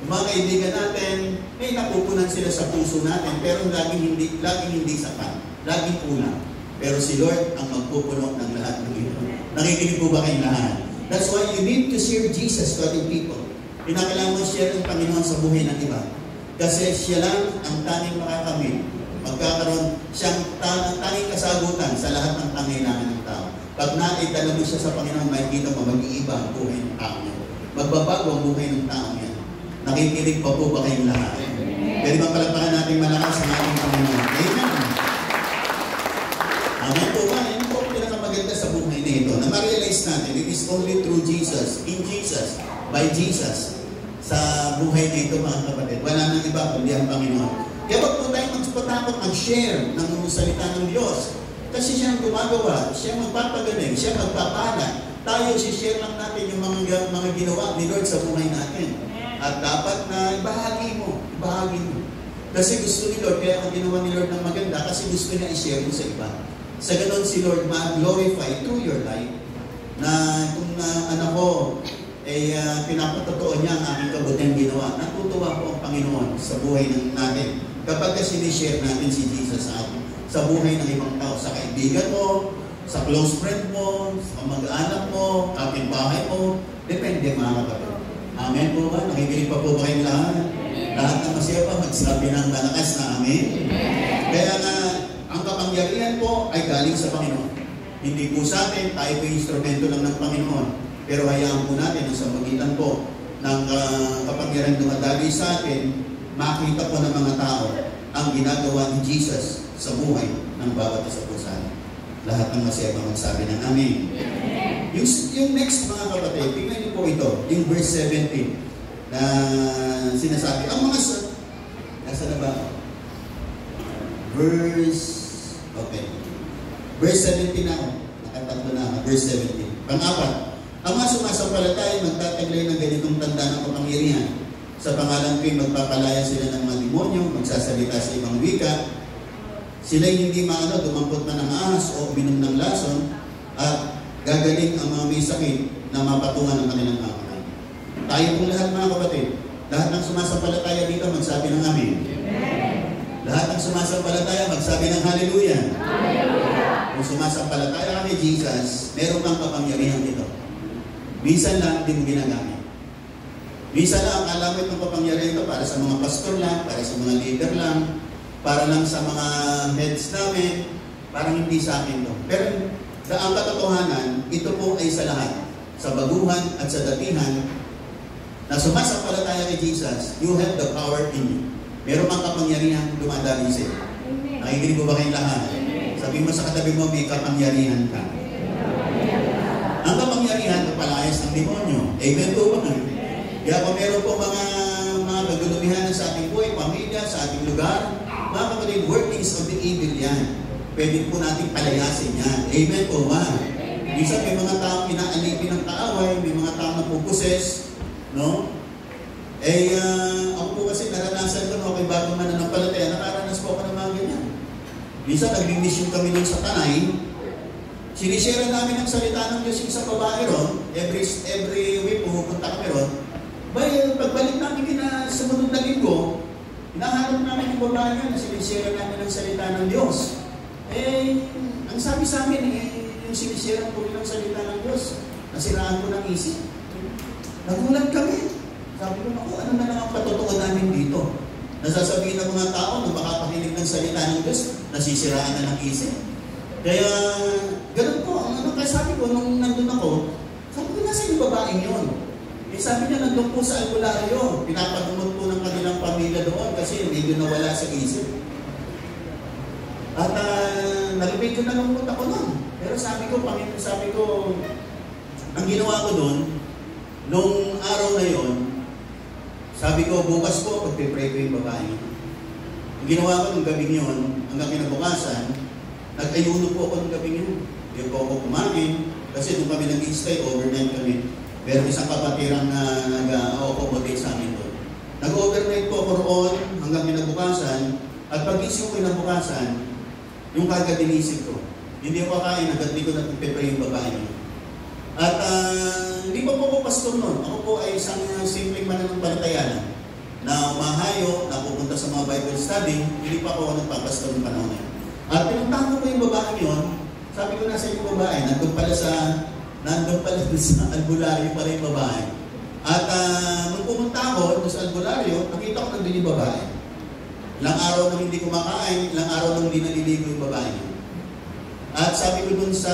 Yung mga kaibigan natin, may napupunan sila sa puso natin, pero laging hindi sapat. Laging kulang. Pero si Lord ang magpupuno ng lahat ng ito. Nakikinig po ba kayong lahat? That's why you need to share Jesus to other people. Pinakailangan mo share ang Panginoon sa buhay ng iba. Kasi siya lang ang tanging makakamit. Magkakaroon siyang tanging kasagutan sa lahat ng pangailangan ng tao. Pag naitala mo siya sa Panginoon, makikita mo mag-iiba ang buhay ng tao niya. Magbabago ang buhay ng tao niya. Nakikinig pa po ba kayong lahat? Pwede bang palagpakan natin malakas ang ating Panginoon? Amen. Amen po ba? Yan po ang pinakamaganda sa buhay na ito. Na ma-realize natin, it is only through Jesus, in Jesus, by Jesus, sa buhay na ito mga kapatid. Wala nang iba kundi ang Panginoon. Kaya wag po tayong magpatakot mag-share ng salita ng Diyos. Kasi siya ang gumagawa, siya ang magpapagaling, siya ang magpapala. Tayo, share lang natin yung mga ginawa ni Lord sa buhay natin. At dapat na ibahagi mo. Kasi gusto ni Lord, kaya ang ginawa ni Lord ng maganda, kasi gusto niya i-share mo sa iba. Sa ganun si Lord ma-glorify through your life, na kung anak ko, pinapatotoo niya ang aming kabutihang ginawa. Natutuwa po ang Panginoon sa buhay natin. Kapag kasi ni-share natin si Jesus sa atin, sa buhay ng ibang tao, sa kaibigan mo, sa close friend mo, sa mag-anak mo, kapitbahay mo, depende mga kapatid. Amen po ba? Nakikinig pa po ba kayong lahat? Lahat ng masaya pa, magsabi ng malakas na amen. Kaya nga, ang kapangyarihan po ay galing sa Panginoon. Hindi po sa atin, tayo po yung instrumento lang ng Panginoon. Pero hayaan po natin na sa magitan po ng kapangyarihan dumadali sa atin, makita po ng mga tao ang ginagawa ni Jesus sa buhay ng bawat isa po sa atin. Lahat ng masaya pa magsabi ng amen. Yung next mga kapatid, tingnan niyo po ito, yung verse 17 na sinasabi, ang mga nasa na ba? Verse 17 na ako. Nakatatlo na ako. Verse 17. Pang-apat, ang mga sumasampalataya magtataglay ng ganitong tanda ng kapangyarihan. Sa pangalan ko'y magpapalaya sila ng mga demonyo, magsasalita sa ibang wika, sila'y hindi dumampot na ng ahas o uminom ng lason, at gagaling ang mga may sakit na mapatungan ng kanilang kamay. Tayo pong lahat mga kapatid, lahat ng sumasampalataya dito magsabi ng amen. Lahat ng sumasampalataya magsabi ng hallelujah. Kung sumasampalataya kay Jesus, meron kang kapangyarihan dito. Minsan lang, hindi mo ginagamit. Minsan lang, akala mo itong kapangyarihan ito para sa mga pastor lang, para sa mga leader lang, para lang sa mga heads namin, parang hindi sa akin to. Pero ang katotohanan, ito po ay sa lahat. Sa baguhan at sa datihan, na sumasampalataya kay Jesus, you have the power in you. Meron kang kapangyarihan dumadali sa iyo. Nakikinig mo ba kayong lahat? Sabi mo sa katabi mo, may kapangyarihan ka. Ang kapangyarihan, palayas ng demonyo. Amen po ba? Kaya kung meron po mga kagulumihan sa ating buhay, pamilya, sa ating lugar, mga kapatid, workings of the evil yan. Pwede po natin palayasin yan. Amen po ba? Minsan may mga taong inaalipin ng kaaway, may mga taong napuposes, no? Ako po kasi naranasan ko, okay, bago mananampalataya, nakaranas po ako ng mga ganyan. Minsan nag-mission kami nun sa Tanay, sinishare namin ang salita ng Diyos sa babae ron, every week pupunta kami ron. Pagbalik namin sumunod na linggo, hinahanap namin yung babae niya na sinishare namin ang salita ng Diyos. Ang sabi sa amin, yung sinishare ko rin ang salita ng Diyos, nasiraan ko ng isip. Nagulat kami. Sabi ko, ano na lang ang patutuon namin dito? Nasasabihin ng mga tao na makapakinig ng salita ng Diyos, nasisiraan na ng isip. Kaya, ganun po. Kaya sabi ko, nung nandun ako, sabi ko, nasa yung babaeng yun? Sabi niya, nandun po sa albularyo. Pinapagumot po ng kanilang pamilya doon kasi medyo nawala sa isip. At nalipid ko na lungkot ako noon. Pero sabi ko, ang ginawa ko doon, nung araw na yon, sabi ko, bukas po, pagpipray ko yung babae. Ang ginawa ko nung gabing yun, hanggang kinabukasan, nag-ayuno po ako nung gabing yun. Hindi po ako kumain, kasi nung kami nag-stay, overnight kami. Meron isang kapatirang na nag-accommodate sa amin doon. Nag-overnight po ako roon hanggang kinabukasan, at pag-isip ko kinabukasan, yung kagad inisip ko. Hindi ako kakain, hanggang hindi ko nagpipray yung babae niyo. At hindi pa po ako pastor noon. Ako po ay isang simpleng mananampalataya na umahayo, na pupunta sa mga Bible study, hindi pa ako nagpapastor ng panahon niya. At pinuntahan ko po yung babae yun, sabi ko nasa yung babae, nandun pala sa albularyo pala yung babae. At nung pumunta ako doon sa albularyo, nakita ko nandun yung babae. Ilang araw nang hindi kumakain, ilang araw nang hindi naliligo yung babae. At sabi ko dun sa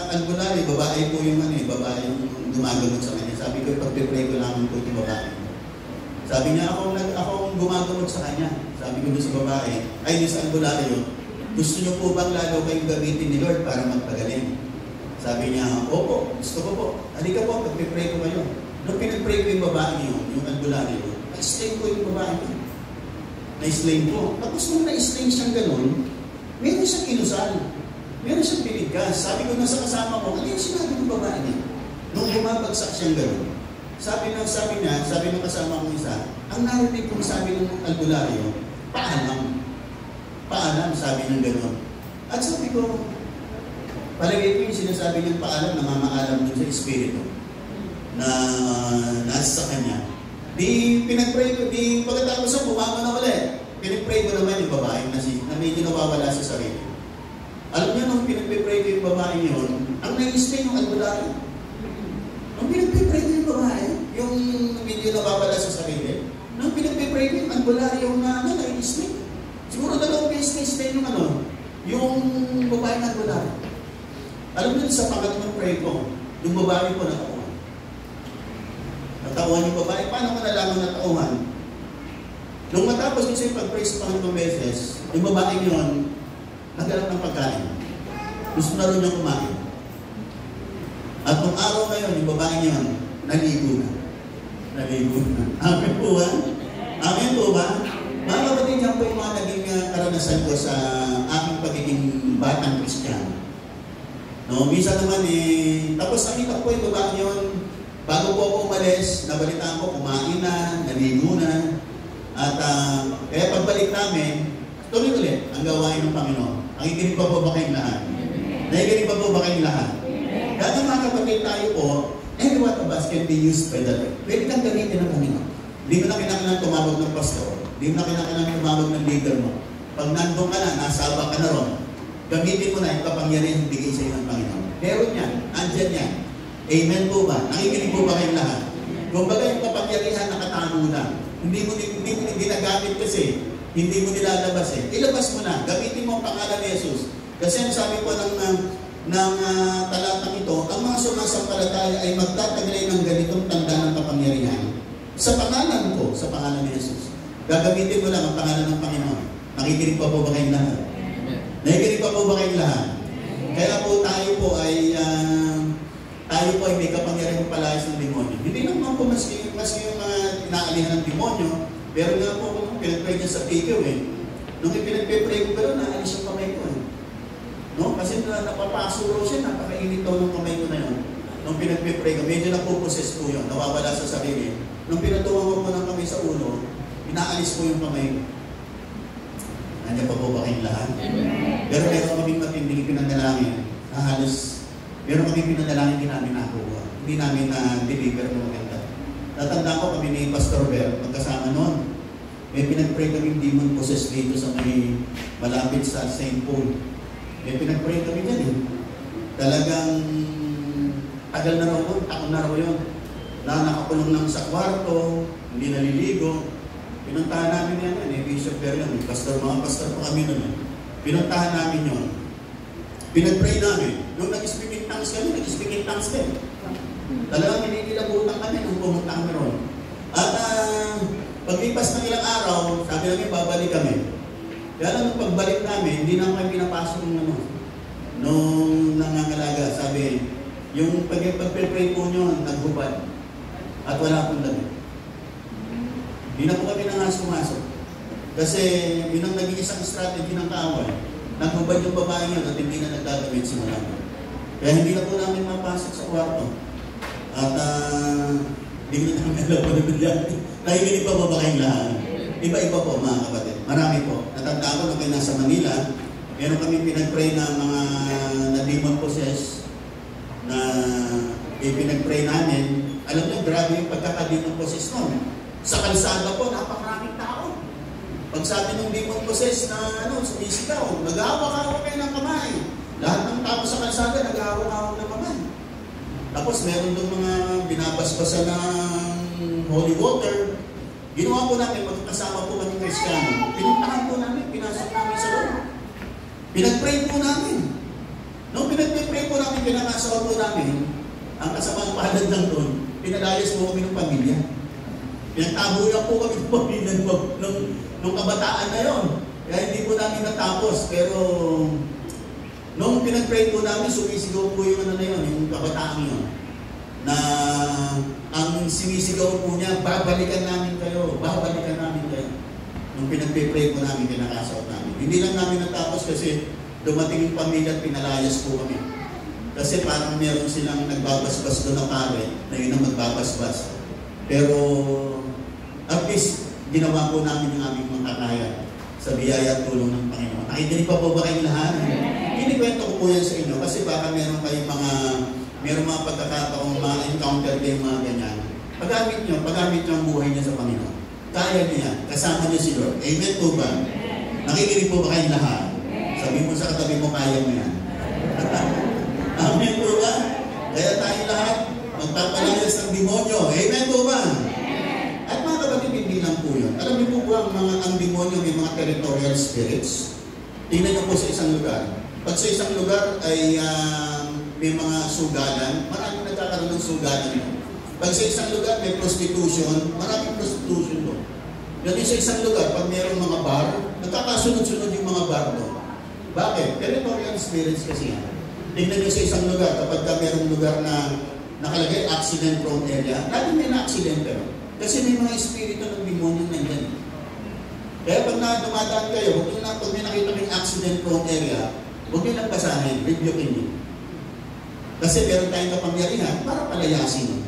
albularyo, babae po yung babae yung gumagamot sa kanya. Sabi ko, pag-pray ko lang po yung babae. Sabi niya, ako gumagamot sa kanya. Sabi ko dun sa babae, ay dun sa albularyo, gusto niyo po bang lalo kayong gamitin ni Lord para magpagaling? Sabi niya, opo, gusto ko po. Halika po, pag-pray ko kayo. Nung pinag-pray ko yung babae niyo, yung albularyo, na-explain ko yung babae niyo. Na-explain ko. Tapos nung na-explain siyang ganun, meron siyang inusal. Meron siyang pinigkas. Sabi ko na sa kasama ko, ano yung sinabi ng babae niya? Nung bumabagsak siyang gano'n, sabi ng kasama kong isa, ang narinig kong sabi ng albularyo, paalam. Paalam, sabi ng gano'n. At sabi ko, palagay ko yung sinasabi niyang paalam, namamaalam dun sa Espiritu na nasa sa kanya. Di pinag-pray ko, di pagkatapos ang bumama na ulit. Pinag-pray ko naman yung babae na medyo nawawala sa sarili. Alam niyo, nung pinag-pray ko yung babae yun, ang nai-stay yung albularyo. Nung pinag-pray ko yung babae, yung medyo nawawala sa sarili, nung pinag-pray ko yung albularyo na nai-stay. Siguro dalawang stay yung babae ng albularyo. Alam niyo, sa pangatlong pray ko, yung babae ko natauhan. Natauhan yung babae. Paano ko nalaman natauhan? Nung matapos kasi yung pag-pray sa pangatlong beses, yung babae yun, naghanap ng pagkain. Gusto na rin niya kumain. At nung araw na yun, yung babae yun, naligo na. Naligo na. Amen po ba? Amen po ba? Mga kapatid, yan po yung mga naging karanasan ko sa aking pagiging batang Kristiyano. No, minsan naman tapos nakita ko yung babae yun, bago po ako umalis, nabalitaan ko, kumain na, naligo na. At kaya pagbalik namin, tuloy ulit ang gawain ng Panginoon. Nakikinig pa po ba kayong lahat? Nakikinig pa po ba kayong lahat? Kaya mga kapatid tayo po, every one of us can be used by the Lord. Pwede kang gamitin ng Panginoon. Hindi mo na kinakailangan tumawag ng pastor. Hindi mo na kinakailangan tumawag ng leader mo. Pag nandun ka na, nasaba ka na ron, gamitin mo na yung kapangyarihan yung bigay sa iyo ng Panginoon. Meron yan. Andyan yan. Amen po ba? Nakikinig po ba kayong lahat? Kung baga yung kapangyarihan nakatago na, hindi mo ginagamit kasi, hindi mo nilalabas ilabas mo na, gamitin mo ang pangalan ni Jesus. Kasi ang sabi po ng talatang ito, ang mga sumasampalataya ay magtataglay ng ganitong tanda ng kapangyarihan. Sa pangalan ko, sa pangalan ni Jesus. Gagamitin mo lang ang pangalan ng Panginoon. Nakikinig pa po ba kayong lahat? Nakikinig pa po ba kayong lahat? Kaya po tayo po ay may kapangyarihan palayas ng demonyo. Hindi naman po maski yung inaalihan ng demonyo, pero nga po kung pinag-pray niya sa video nung pinag-pray ko pero naalis yung kamay ko No? Kasi napapasuro siya, napakainit daw ng kamay ko na yun. Nung pinag-pray ko, medyo napuposes po yun, nawawala sa sarili. Nung pinatuwang ko po ng kamay sa ulo, inaalis po yung kamay ko. Nandiyan pa po ba kayong lahat? Pero meron kaming matinding pinanalangin na halos, meron kaming pinanalangin hindi namin nakuha. Hindi namin na-deliver ng maganda. Natanda ko kami ni Pastor Bel, magkasama noon. May pinag-pray kaming demon possessed dito sa may malapit sa St. Paul. May pinag-pray kami dyan Talagang tagal na raw yun, taon na raw yun. Na nakakulong lang sa kwarto, hindi naliligo. Pinuntahan namin yan Bishop Bel yan. Mga pastor pa kami nun Pinuntahan namin yun. Pinag-pray namin. Nung nag-speaking tongues kami, nag-speaking tongues din. Talagang hinikilabutan kami nung pumunta kami ron. At paglipas ng ilang araw, sabi namin, babalik kami. Kaya lang nung pagbalik namin, hindi na kami pinapasok nung nangangalaga. Sabi, yung pag-pray po nyo, naghubad. At wala pong damit. Hindi na po kami nangas-pumasok. Kasi yun ang naging isang strategy ng kaaway. Naghubad yung babae nyo at hindi na nagdadamit simula. Kaya hindi na po namin mapasok sa kwarto. At hindi na namin alam po na nangyari. Nakikinig pa ba kayong lahat? Iba-iba po mga kapatid. Marami po. Natanda ko nung kayo nasa Manila, meron kami pinag-pray na mga na-demon possessed na pinag-pray namin. Alam niyo, grabe yung pagkaka-demon possessed nun. Sa kalsada po, napakaraming tao. Pag sabi ng demon possessed na sumisigaw, nag-aawak-aawak kayo ng kamay. Lahat ng tao sa kalsada, nag-aawak-aawak ng kamay. Tapos meron doon mga binabasbasan ng holy water. Ginawa po namin, magkasama po kami Kristiyano. Pinuntahan po namin, pinasok namin sa loob. Pinag-pray po namin. Nung pinag-pray po namin, pinakasawa po namin, ang kasamang palad lang doon, pinalayas po kami ng pamilya. Pinagtabuyan po kami ng pamilya nung kabataan na yon. Kaya hindi po namin natapos. Pero nung pinag-pray po namin, sumisigaw po yung yung kabataan yun. Na ang sinisigaw po niya, babalikan namin kayo. Nung pinag-pray po namin, pinakasaw namin. Hindi lang namin natapos kasi dumating yung pamilya at pinalayas po kami. Kasi parang meron silang nagbabasbas doon na pare na yun ang magbabasbas. Pero at least ginawa po namin yung aming makakaya sa biyaya at tulong ng Panginoon. Nakikinig pa po ba kayong lahat? Kinikwento ko po yan sa inyo kasi baka meron kayong mga pagkakataong ma-encounter kayong mga ganyan. Paggamit nyo ang buhay niya sa Panginoon. Kaya niyo yan. Kasama niyo si Lord. Amen po ba? Nakikinig po ba kayong lahat? Sabi mo sa katabi mo, kaya mo yan. Amen po ba? Kaya tayo lahat magpapalayas ng demonyo. Amen po ba? At mga kapatid, hindi lang po yun. Alam niyo po ba ang demonyo may mga territorial spirits? Tingnan niyo po sa isang lugar. Pag sa isang lugar ay may mga sugalan, maraming nagkakaroon ng sugalan yun. Pag sa isang lugar may prostitution, maraming prostitution doon. Ganun sa isang lugar, pag mayroong mga bar, nagkakasunod-sunod yung mga bar doon. Bakit? Territorial spirits kasi yan. Tingnan niyo sa isang lugar, kapag mayroong lugar na nakalagay accident-prone area, lagi may na-accidente. Kasi may mga espiritu ng demonyo na yan. Kaya pag dumadaan kayo, pag may nakita kayong accident-prone area, huwag nyo lang basahin, rebuke nyo. Kasi meron tayong kapangyarihan para palayasin.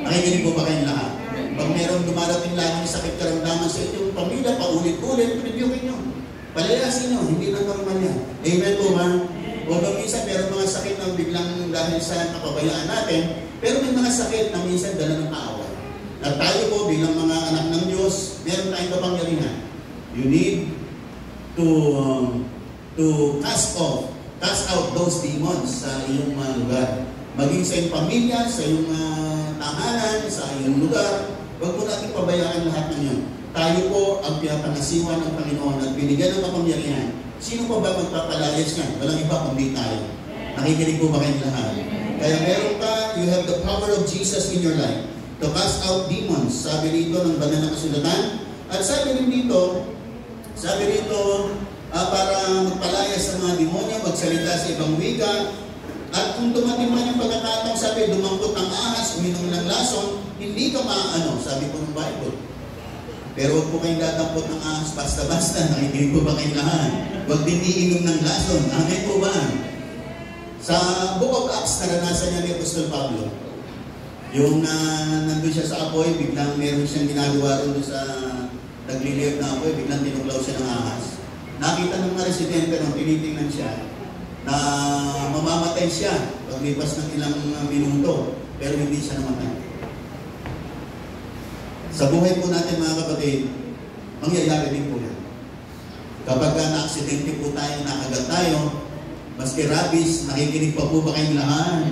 Nakikinig po ba kayong lahat? Pag meron dumarating lagi sakit karamdaman sa inyong pamilya, paulit-ulit, rebuke nyo. Palayasin nyo, hindi na normal yan. Amen po ba? Although minsan meron mga sakit na biglang dahil sa kapabayaan natin, pero may mga sakit na minsan dala ng kaaway. At tayo po bilang mga anak ng Diyos, meron tayong kapangyarihan. You need to cast out those demons sa iyong lugar. Maging sa iyong pamilya, sa iyong tahanan, sa iyong lugar, huwag mo natin pabayaan lahat ng yun. Tayo po ang pinapangasiwa ng Panginoon at binigyan ng kapangyarihan. Sino pa ba magpapalayas niyan? Walang iba kundi tayo. Nakikinig po ba kayong lahat? Kaya meron ka, you have the power of Jesus in your life to cast out demons. Sabi rito ng banal na kasulatan. At sabi rin dito, para magpalayas sa mga demonyo, magsalita sa ibang wika. At kung dumating man yung pagkakataong sabi, dumangkot ng ahas, uminom ng lason, hindi ka maano, sabi po ng Bible. Pero huwag po kayong dadampot ng ahas basta-basta. Nakikinig po ba kayong lahat? Huwag din iinom ng lason. Amen po ba? Sa Book of Acts, naranasan niya ni Apostol Pablo. Yung nandun siya sa apoy, biglang meron siyang ginagawa rin sa nagliliyab na apoy, biglang tinuklaw siya ng ahas. Nakita ng mga residente nung tinitingnan siya na mamamatay siya paglipas ng ilang minuto, pero hindi siya namatay. Sa buhay po natin mga kapatid, mangyayari din po yan. Kapag na-aksidente po tayo, nakagat tayo, maski rabies, nakikinig pa po ba kayong lahat?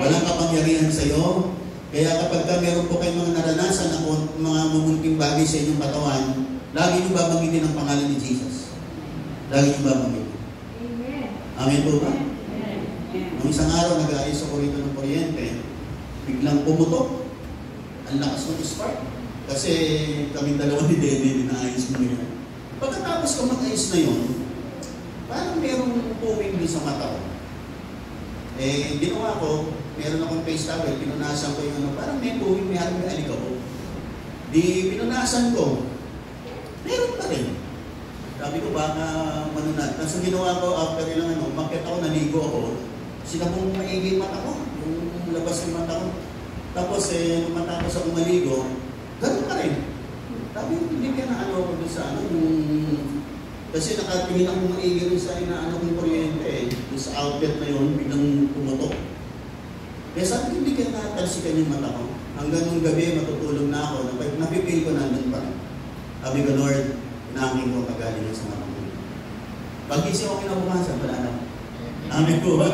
Walang kapangyarihan sa iyo. Kaya kapag meron po kayong mga naranasan na mga mumunting bagay sa inyong katawan, lagi nyo babanggitin ang pangalan ni Jesus. Lagi nyo babanggitin. Amen po ba? Nung isang araw, nag-aayos ako rito ng kuryente, biglang pumutok. Ang lakas ng spark. Kasi kaming dalawa ni Dede, dinaayos mo yun. Pagkatapos ko mag-ayos na yun, parang merong puwing din sa mata ko. Ginawa ko, meron akong face towel, pinunasan ko yung parang may puwing, may harang may alikabo. Di pinunasan ko, meron pa rin. Sabi ko, baka manunat. Tapos ginawa ko, after ilang umakyat ako, naligo ako, sinabong maigi yung mata ko, yung labas yung mata ko. Tapos, matapos ako maligo, ganun pa rin. Sabi ko, hindi kaya na ako doon sa kasi nakatingin ako maigi rin sa inaano kong kuryente doon sa outlet na yun, biglang pumutok. Kaya sabi ko, hindi kaya natalsikan yung mata ko. Hanggang nung gabi, matutulog na ako, napipil ko nandun pa rin. Sabi ko, Lord, inaaming ko kagaling sa mata ko. Pag-isip ako kinabukasan, wala na. Amin ko, ha?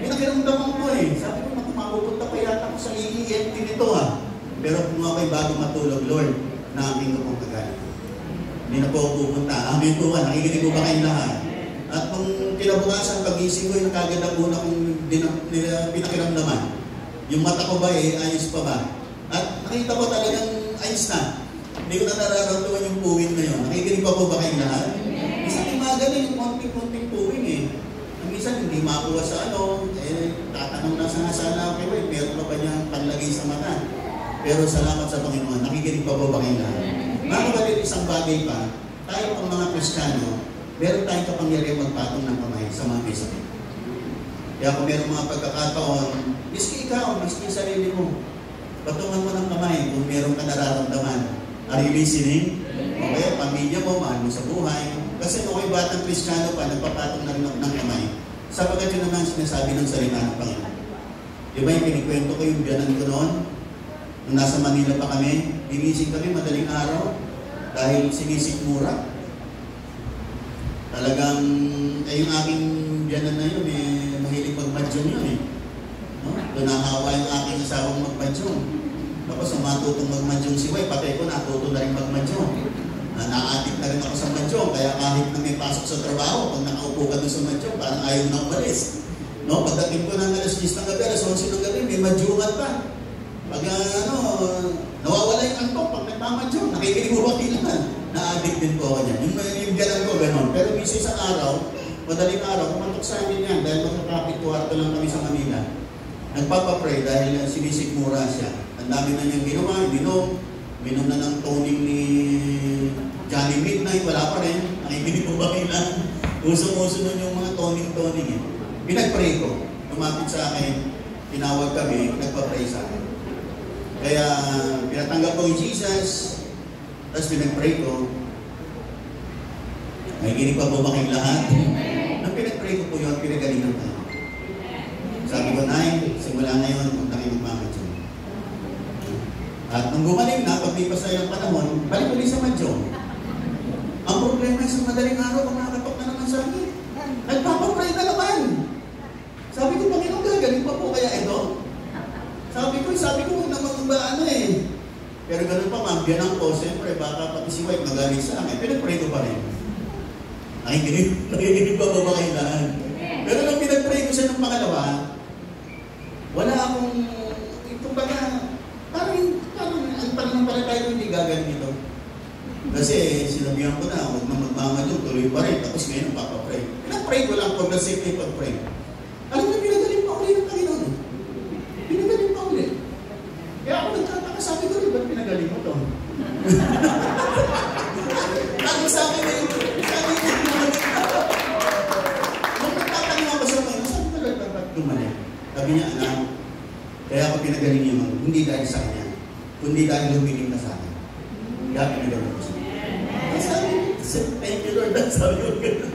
Pinakiramdaman ko Sabi ko, mapupunta pa yata ako sa EEMT nito, ha? Pero kung ako'y bago matulog, Lord, naaming ko kung kagaling. Hindi na po ako pupunta. Amin po ba? Nakikinig po ba kayong lahat? At kung kinabukasan, pag-isip ko yung kagad ang una kong pinakiramdaman. Yung mata ko ba ayos pa ba? At nakita ko talagang ayos na. Hindi ko na nararamdaman yung puwing na yun. Nakikinig pa po ba kayong lahat? Minsan yung mga ganun, yung konting-konting puwing Minsan hindi makuha sa tatanong na sana okay, meron pa ba niyang panlagay sa mata? Pero salamat sa Panginoon, nakikinig pa po ba kayong lahat? Mga kapatid, isang bagay pa, tayo ang mga Kristiyano, meron tayong kapangyarihan magpatong ng kamay sa mga may sakit. Kaya kung mayroong mga pagkakataon, miski ikaw, miski sarili mo, patungan mo ng kamay kung mayroong ka nararamdaman. Are you listening? O kaya pamilya mo, mahal mo sa buhay. Kasi kung may batang Kristiyano pa, nagpapatong na rin ng kamay. Sapagat yun naman sinasabi ng salita ng Panginoon. Di ba yung kinikwento ko yung biyanan ko noon? Nung nasa Manila pa kami, ginising kami madaling araw dahil sinisikmura. Talagang, yung aking biyanan na yun, mahilig magmadyong yun eh. No? Doon nahawa yung aking asawang magmadyong. Tapos ang matutong magmadyong si Way, patay ko natuto na rin magmadyong. Na-addict na rin ako sa madyong, kaya kahit na may pasok sa trabaho, pag nakaupo ka doon sa madyong, parang ayaw na umalis. No? Pagdating ko ng alas 10 ng gabi, alas 11 ng gabi, may madyungan pa. Pag nawawala yung antok, pag nagmamadyong, nakikinig mo ba kailangan? Na-addict din po ako dyan. Yung galang ko, gano'n. Pero minsan sa araw, madaling araw, kumantok sa amin yan, dahil magkakapit kwarto lang kami sa Manila. Nagpapapray dahil sinisikmura siya. Ang dami na niyang ginawa, minom na ng toning ni Johnny Midnight, wala pa rin. Nakikinig mo ba kailangan? Usong-uso nun yung mga toning eh. Pinagpray ko, lumapit sa akin, tinawag kami, nagpapray sa akin. Kaya pinatanggap ko yung Jesus, tapos pinagpray ko. Nakikinig pa po ba kayong lahat? Nang pinagpray ko po yun, pinagalingan tayo. Sabi ko, Nay, simula ngayon, kung tayo magmamadyo. At nung gumaling na, paglipas na ilang panahon, balik ulit sa madyo. Ang problema ay sa madaling araw, kumakatok na naman sa akin. Nagpapapray na naman. Sabi ko, Panginoon, gagaling pa po kaya ito? Sabi ko, huwag naman ba eh. Pero ganun pa, mabyanan ko, siyempre, baka pati si White magaling sa akin. Pinagpray ko pa rin. Nakikinig pa ba kailangan? Pero nung pinagpray ko siya ng pangalawa, wala akong, kumbaga, parang ang pananampalataya ko hindi gagaling ito. Kasi sinabihan ko na, huwag na magmamadyo, tuloy pa rin. Tapos ngayon, papapray. Pinagpray ko lang, for the sake of pag-pray. Alam mo, pinagaling pa ulit ng Panginoon. Pinagaling pa ulit. Kaya ako nagtataka, sabi ko rin, ba't pinagaling mo to? Ako sa akin eh, sabi ko, nung nagtatanong ako sa Panginoon, sabi ko rin, ba't gumaling? Sabi niya, anak, kaya ako pinagaling niya, hindi dahil sa kanya, kundi dahil lumiling ka sa akin. Kaya pinagaling ko siya. Thank you Lord, sabi ko gano'n.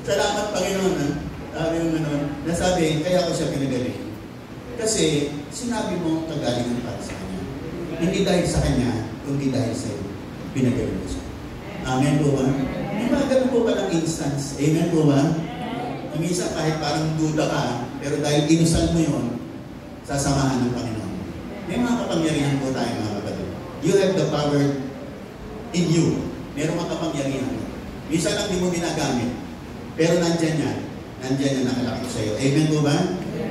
Salamat Panginoon, ha? Sabi mo gano'n. Nasabi, kaya ko siya pinagaling. Kasi, sinabi mo kagalingan para sa kanya. Hindi dahil sa kanya, kundi dahil sa iyo. Pinagaling ko siya. Amen po ba? May mga ganun po ba ng instance? Amen po ba? Minsan kahit parang duda ka, pero dahil inusal mo yun, sasamahan ng Panginoon. May mga kapangyarihan po tayo mga kapatid. You have the power in you. Meron mga kapangyarihan. Minsan lang di mo ginagamit. Pero nandyan yan. Nandyan yan nakalakit sa iyo. Amen po ba?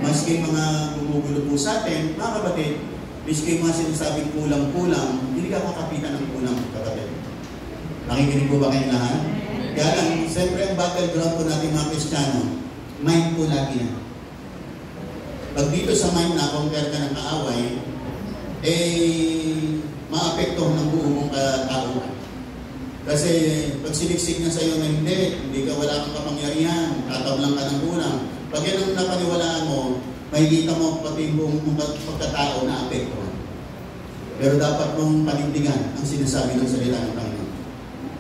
Maski mga gumugulo po sa atin, mga kapatid, maski mga sinasabing kulang-kulang, hindi ka kakapitan ng kulang, kapatid. Nakikinig po ba kayong lahat? Kaya lang, siyempre ang battleground po natin mga Kristiyano, mind po lagi yan. Pag dito sa mind na compare ka ng kaaway, maapektuhan ng buong mong katauhan. Kasi pag siniksik niya sa iyo na hindi ka wala kang kapangyarihan, tatablang ka ng kulang. Pag yan ang napaniwalaan mo, makikita mo pati buong pagkatao na apektuhan. Pero dapat mong panindigan ang sinasabi ng salita ng Panginoon.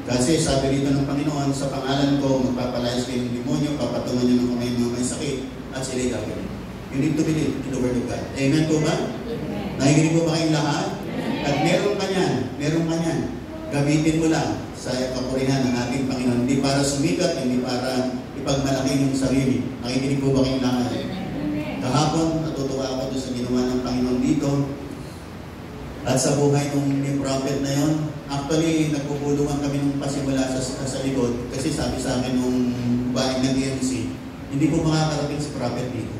Kasi sabi rito ng Panginoon, sa pangalan ko, magpapalayas kayo ng demonyo, papatungan niyo ng kamay mga may sakit, at sila'y gagawin. You need to believe in the Word of God. Amen po ba? Nakikinig po ba kayong lahat? At meron ka niyan. Gamitin mo lang sa kapurihan ng ating Panginoon. Hindi para sumikat, hindi para ipagmalaki yung sarili. Nakikinig po ba kayong lahat? Kahapon, natutuwa ako doon sa ginawa ng Panginoon dito. At sa buhay ng prophet na yon, actually, nagpupulungan kami nung pasimula sa likod. Kasi sabi sa akin nung bahay ng DMC, hindi po makakarating si prophet dito.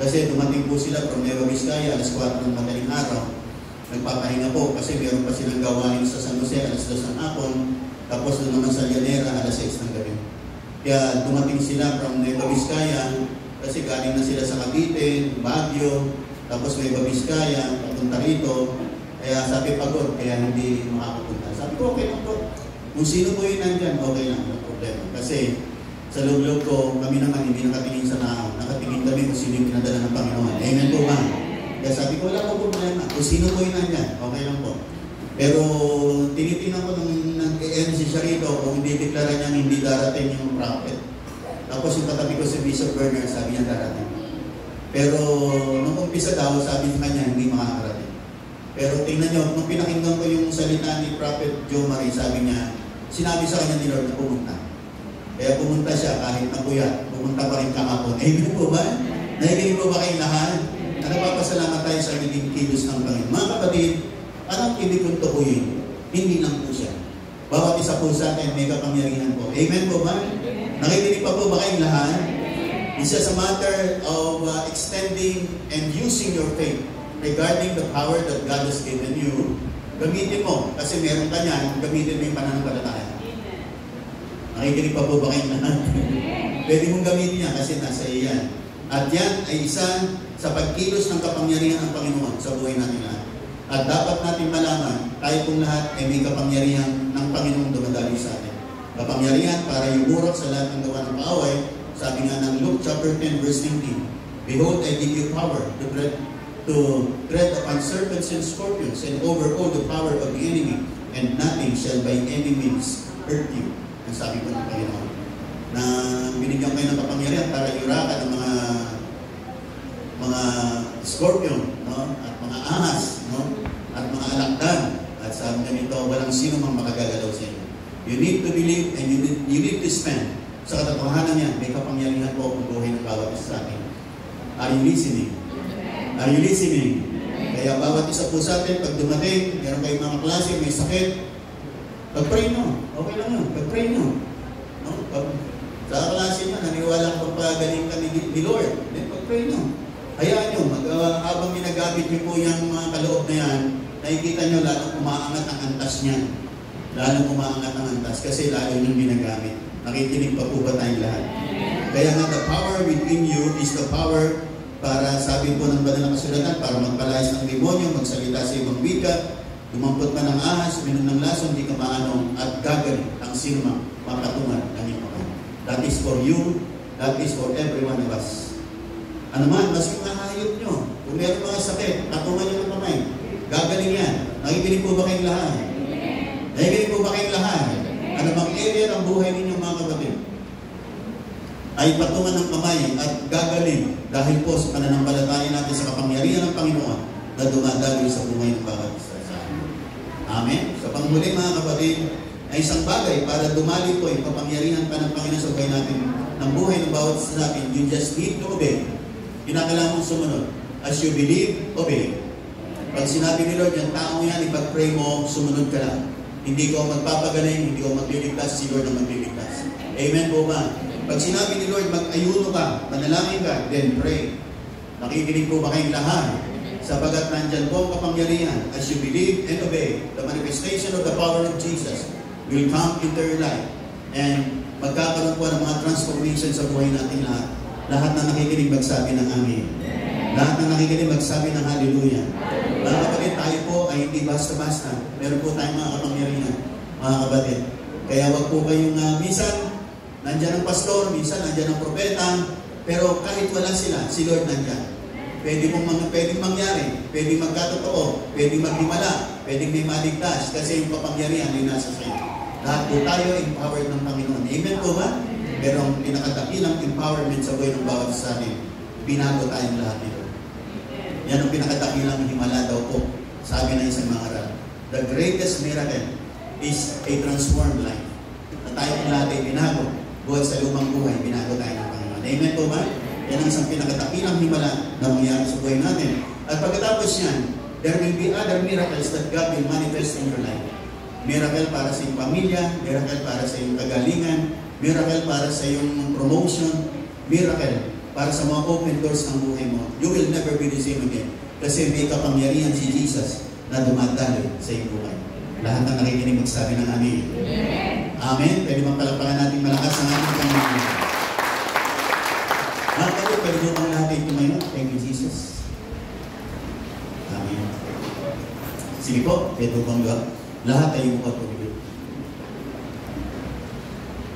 Kasi dumating po sila from Nueva Vizcaya, alas 4 ng madaling araw. Nagpapahinga po kasi meron pa silang gawain sa San Jose, alas 2 ng hapon. Tapos doon naman sa Llanera, alas 6 ng gabi. Kaya dumating sila from Nueva Vizcaya kasi galing na sila sa Cavite, Baguio, tapos Nueva Vizcaya, papunta rito. Kaya sabi pagod, kaya hindi makakapunta. Sabi ko, okay lang po. Kung sino po yun nandyan, okay lang, no problema. Kasi sa loob-loob ko, kami naman hindi nakatingin sa tao, nakatingin namin kami kung sino yung pinadala ng Panginoon. Amen po ba? Kaya sabi ko, wala po problema. Kung sino po yun nandyan, okay lang po. Pero tinitingnan ko nung nag-end si siya rito, kung hindi deklara niya hindi darating yung prophet. Tapos yung katabi ko si Bishop Bernard, sabi niya darating. Pero nung umpisa daw, sabi sa kanya, hindi makakarating. Pero tingnan niyo, nung pinakinggan ko yung salita ni Prophet Joe Marie, sabi niya, sinabi sa kanya ni Lord na pumunta. Kaya pumunta siya kahit napuyat, pumunta pa rin kahapon. Amen po ba? Nakikinig po ba kayong lahat? Napapasalamat tayo sa naging kilos ng Panginoon. Mga kapatid, anong ibig kong tukuyin? Hindi lang po siya. Bawat isa po sa atin may kapangyarihan po. Amen po ba? Nakikinig pa po ba kayong lahat? It's just a matter of extending and using your faith regarding the power that God has given you. Gamitin mo. Kasi meron ka niyan, gamitin mo yung pananampalataya. Nakikinig pa po ba kayong lahat? Pwede mong gamitin niya kasi nasa iyo yan. At yan ay isa sa pagkilos ng kapangyarihan ng Panginoon sa buhay natin lahat. At dapat natin malaman, tayo pong lahat ay may kapangyarihan ng Panginoong dumadali sa atin. Kapangyarihan para yumurot sa lahat ng gawa ng kaaway. Sabi nga ng Luke chapter 10 verse 19, Behold, I give you power to tread upon serpents and scorpions and over all the power of the enemy, and nothing shall by any means hurt you. Ang sabi ko ng Panginoon, na binigyan kayo ng kapangyarihan para yurakan ng mga scorpion, no? At mga ahas, no? At mga alakdan. At sabi nito, walang sino mang makagagalaw sa inyo. You need to believe and you need to stand. Sa katotohanan niya, may kapangyarihan po ang buhay ng bawat isa sa atin. Are you listening? Are you listening? Kaya bawat isa po sa atin, pag dumating, meron kayong mga klase, may sakit, pag-pray nyo. Okay lang yun. Pag-pray nyo. No? Sa klase nyo, naniwala kung pagaling ka ni Lord. Then pag-pray nyo. Hayaan nyo, habang ginagamit nyo po yung mga kaloob na yan, nakikita nyo lalong umaangat ang antas niyan. Lalong umaangat ang antas kasi lalo nyo ginagamit. Nakikinig pa po ba tayong lahat? Kaya nga, the power within you is the power para, sabi po ng banal na kasulatan, para magpalayas ng demonyo, magsalita sa ibang wika, dumampot man ng ahas, minum ng lason, di ka maanong, at gagaling ang sinumang mapatungan ng iyong. That is for you, that is for every one of us. Ano man, mas yung hayop nyo, kung meron mga sakit, patungan nyo ng kamay, gagaling yan. Nakikinig po ba kayong lahat? Nakikinig po ba kayong lahat? Ano bang area ng buhay ninyo mga kapatid? Ay patungan ng kamay at gagaling dahil po sa pananampalataya natin sa kapangyarihan ng Panginoon na dumadaloy sa buhay ng bawat isa sa atin. Amen? Sa panghuli mga kapatid, ay isang bagay para dumali po yung kapangyarihan pa ng Panginoon sa buhay natin, ng buhay ng bawat isa sa atin. You just need to obey. Kinakailangan mong sumunod. As you believe, obey. Pag sinabi ni Lord, yung tao yan, ipag-pray mo, sumunod ka lang. Hindi ko magpapagaling, hindi ko magliligtas, si Lord ang magliligtas. Amen po ba? Pag sinabi ni Lord, mag-ayuno ka, manalangin ka, then pray. Nakikinig po ba kayong lahat? Sapagat nandyan po ang kapangyarihan. As you believe and obey, the manifestation of the power of Jesus will come into your life. And magkakaroon po ng mga transformation sa buhay natin lahat. Lahat na nakikinig magsabi ng amin. Lahat na nakikinig magsabi ng hallelujah. Mga kapatid, tayo po ay hindi basta-basta. Meron po tayong mga kapangyarihan, mga kapatid. Kaya wag po kayong minsan, nandyan ang pastor, minsan nandyan ang propeta, pero kahit wala sila, si Lord nandyan. Pwedeng mangyari, pwedeng magkatotoo, pwedeng maghimala, pwedeng may maligtas, kasi yung kapangyarihan ay nasa sa iyo. Lahat po tayo empowered ng Panginoon. Amen po ba? Pero ang pinakadakilang empowerment sa buhay ng bawat sa atin, binago tayong lahat nito. Yan ang pinakadakilang himala daw po, sabi ng isang mga aral. The greatest miracle is a transformed life. Na tayo ang lahat ay binago. Buhat sa lumang buhay, binago tayo ng Panginoon. Amen po ba? Yan ang isang pinakadakilang himala na mangyari sa buhay natin. At pagkatapos yan, there will be other miracles that God will manifest in your life. Miracle para sa iyong pamilya, miracle para sa iyong kagalingan, miracle para sa iyong promotion, miracle para sa mga open doors ng buhay mo. You will never be the same again. Kasi may kapangyarihan si Jesus na dumadaloy sa iyong buhay. Lahat ng nakikinig magsabi ng amin. Amen. Pwede bang palakpakan natin malakas ang ating Panginoon. Mga kapatid, pwede mo bang lahat ay tumayo? Thank you, Jesus. Amen. Sige po, pwede mo bang lahat ay yung patuloy.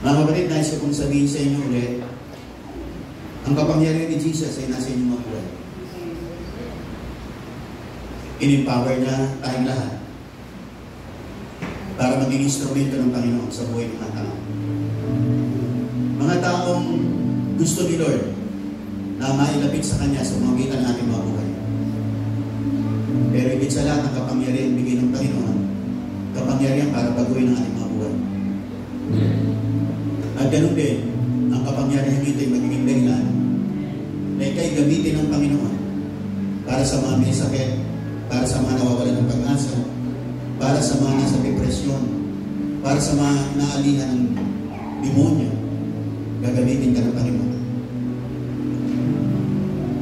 Mga kapatid, nais ko pong sabihin sa inyo ulit, Ang kapangyarihan ni Jesus ay nasa inyong mga buhay. In-empower niya tayong lahat para maging instrumento ng Panginoon sa buhay ng mga tao. Mga taong gusto ni Lord na mailapit sa Kanya sa pamamagitan ng ating mga buhay. Pero higit sa lahat, ang kapangyarihan bigay ng Panginoon, kapangyarihan para baguhin ang ating mga buhay. At ganun din, ang kapangyarihan nito ay magiging dahilan na ikay gamitin ng Panginoon para sa mga may sakit, para sa mga nawawalan ng pag-asa, para sa mga nasa depresyon, para sa mga naalihan ng demonyo. Gagamitin ka ng Panginoon.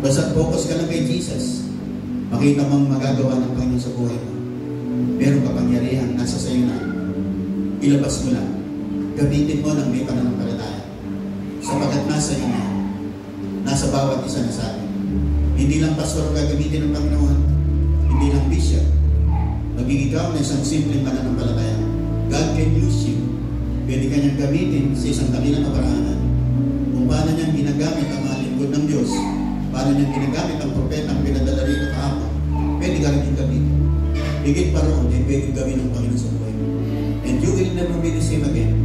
Basta focus ka lang kay Jesus, makita mong magagawa ng Panginoon sa buhay mo. Merong kapangyarihan, nasa sayo na. Ilabas mo lang. Gamitin mo ng may pananampalataya. Sapagkat nasa iyo na. Nasa bawat isa na sa atin. Hindi lang pastor ang gagamitin ng Panginoon. Hindi lang bishop. Magiging ikaw na isang simpleng pananampalataya. God can use you. Pwede ka niyang gamitin sa isang dakilang kaparaanan. Kung paano niyang ginagamit ang mga lingkod ng Diyos, paano niyang ginagamit ang propetang pinadala rito kahapon, pwede ka rin yung gamitin. Higit pa roon, pwede gawin ng Panginoon sa buhay mo. And you will never be the same again.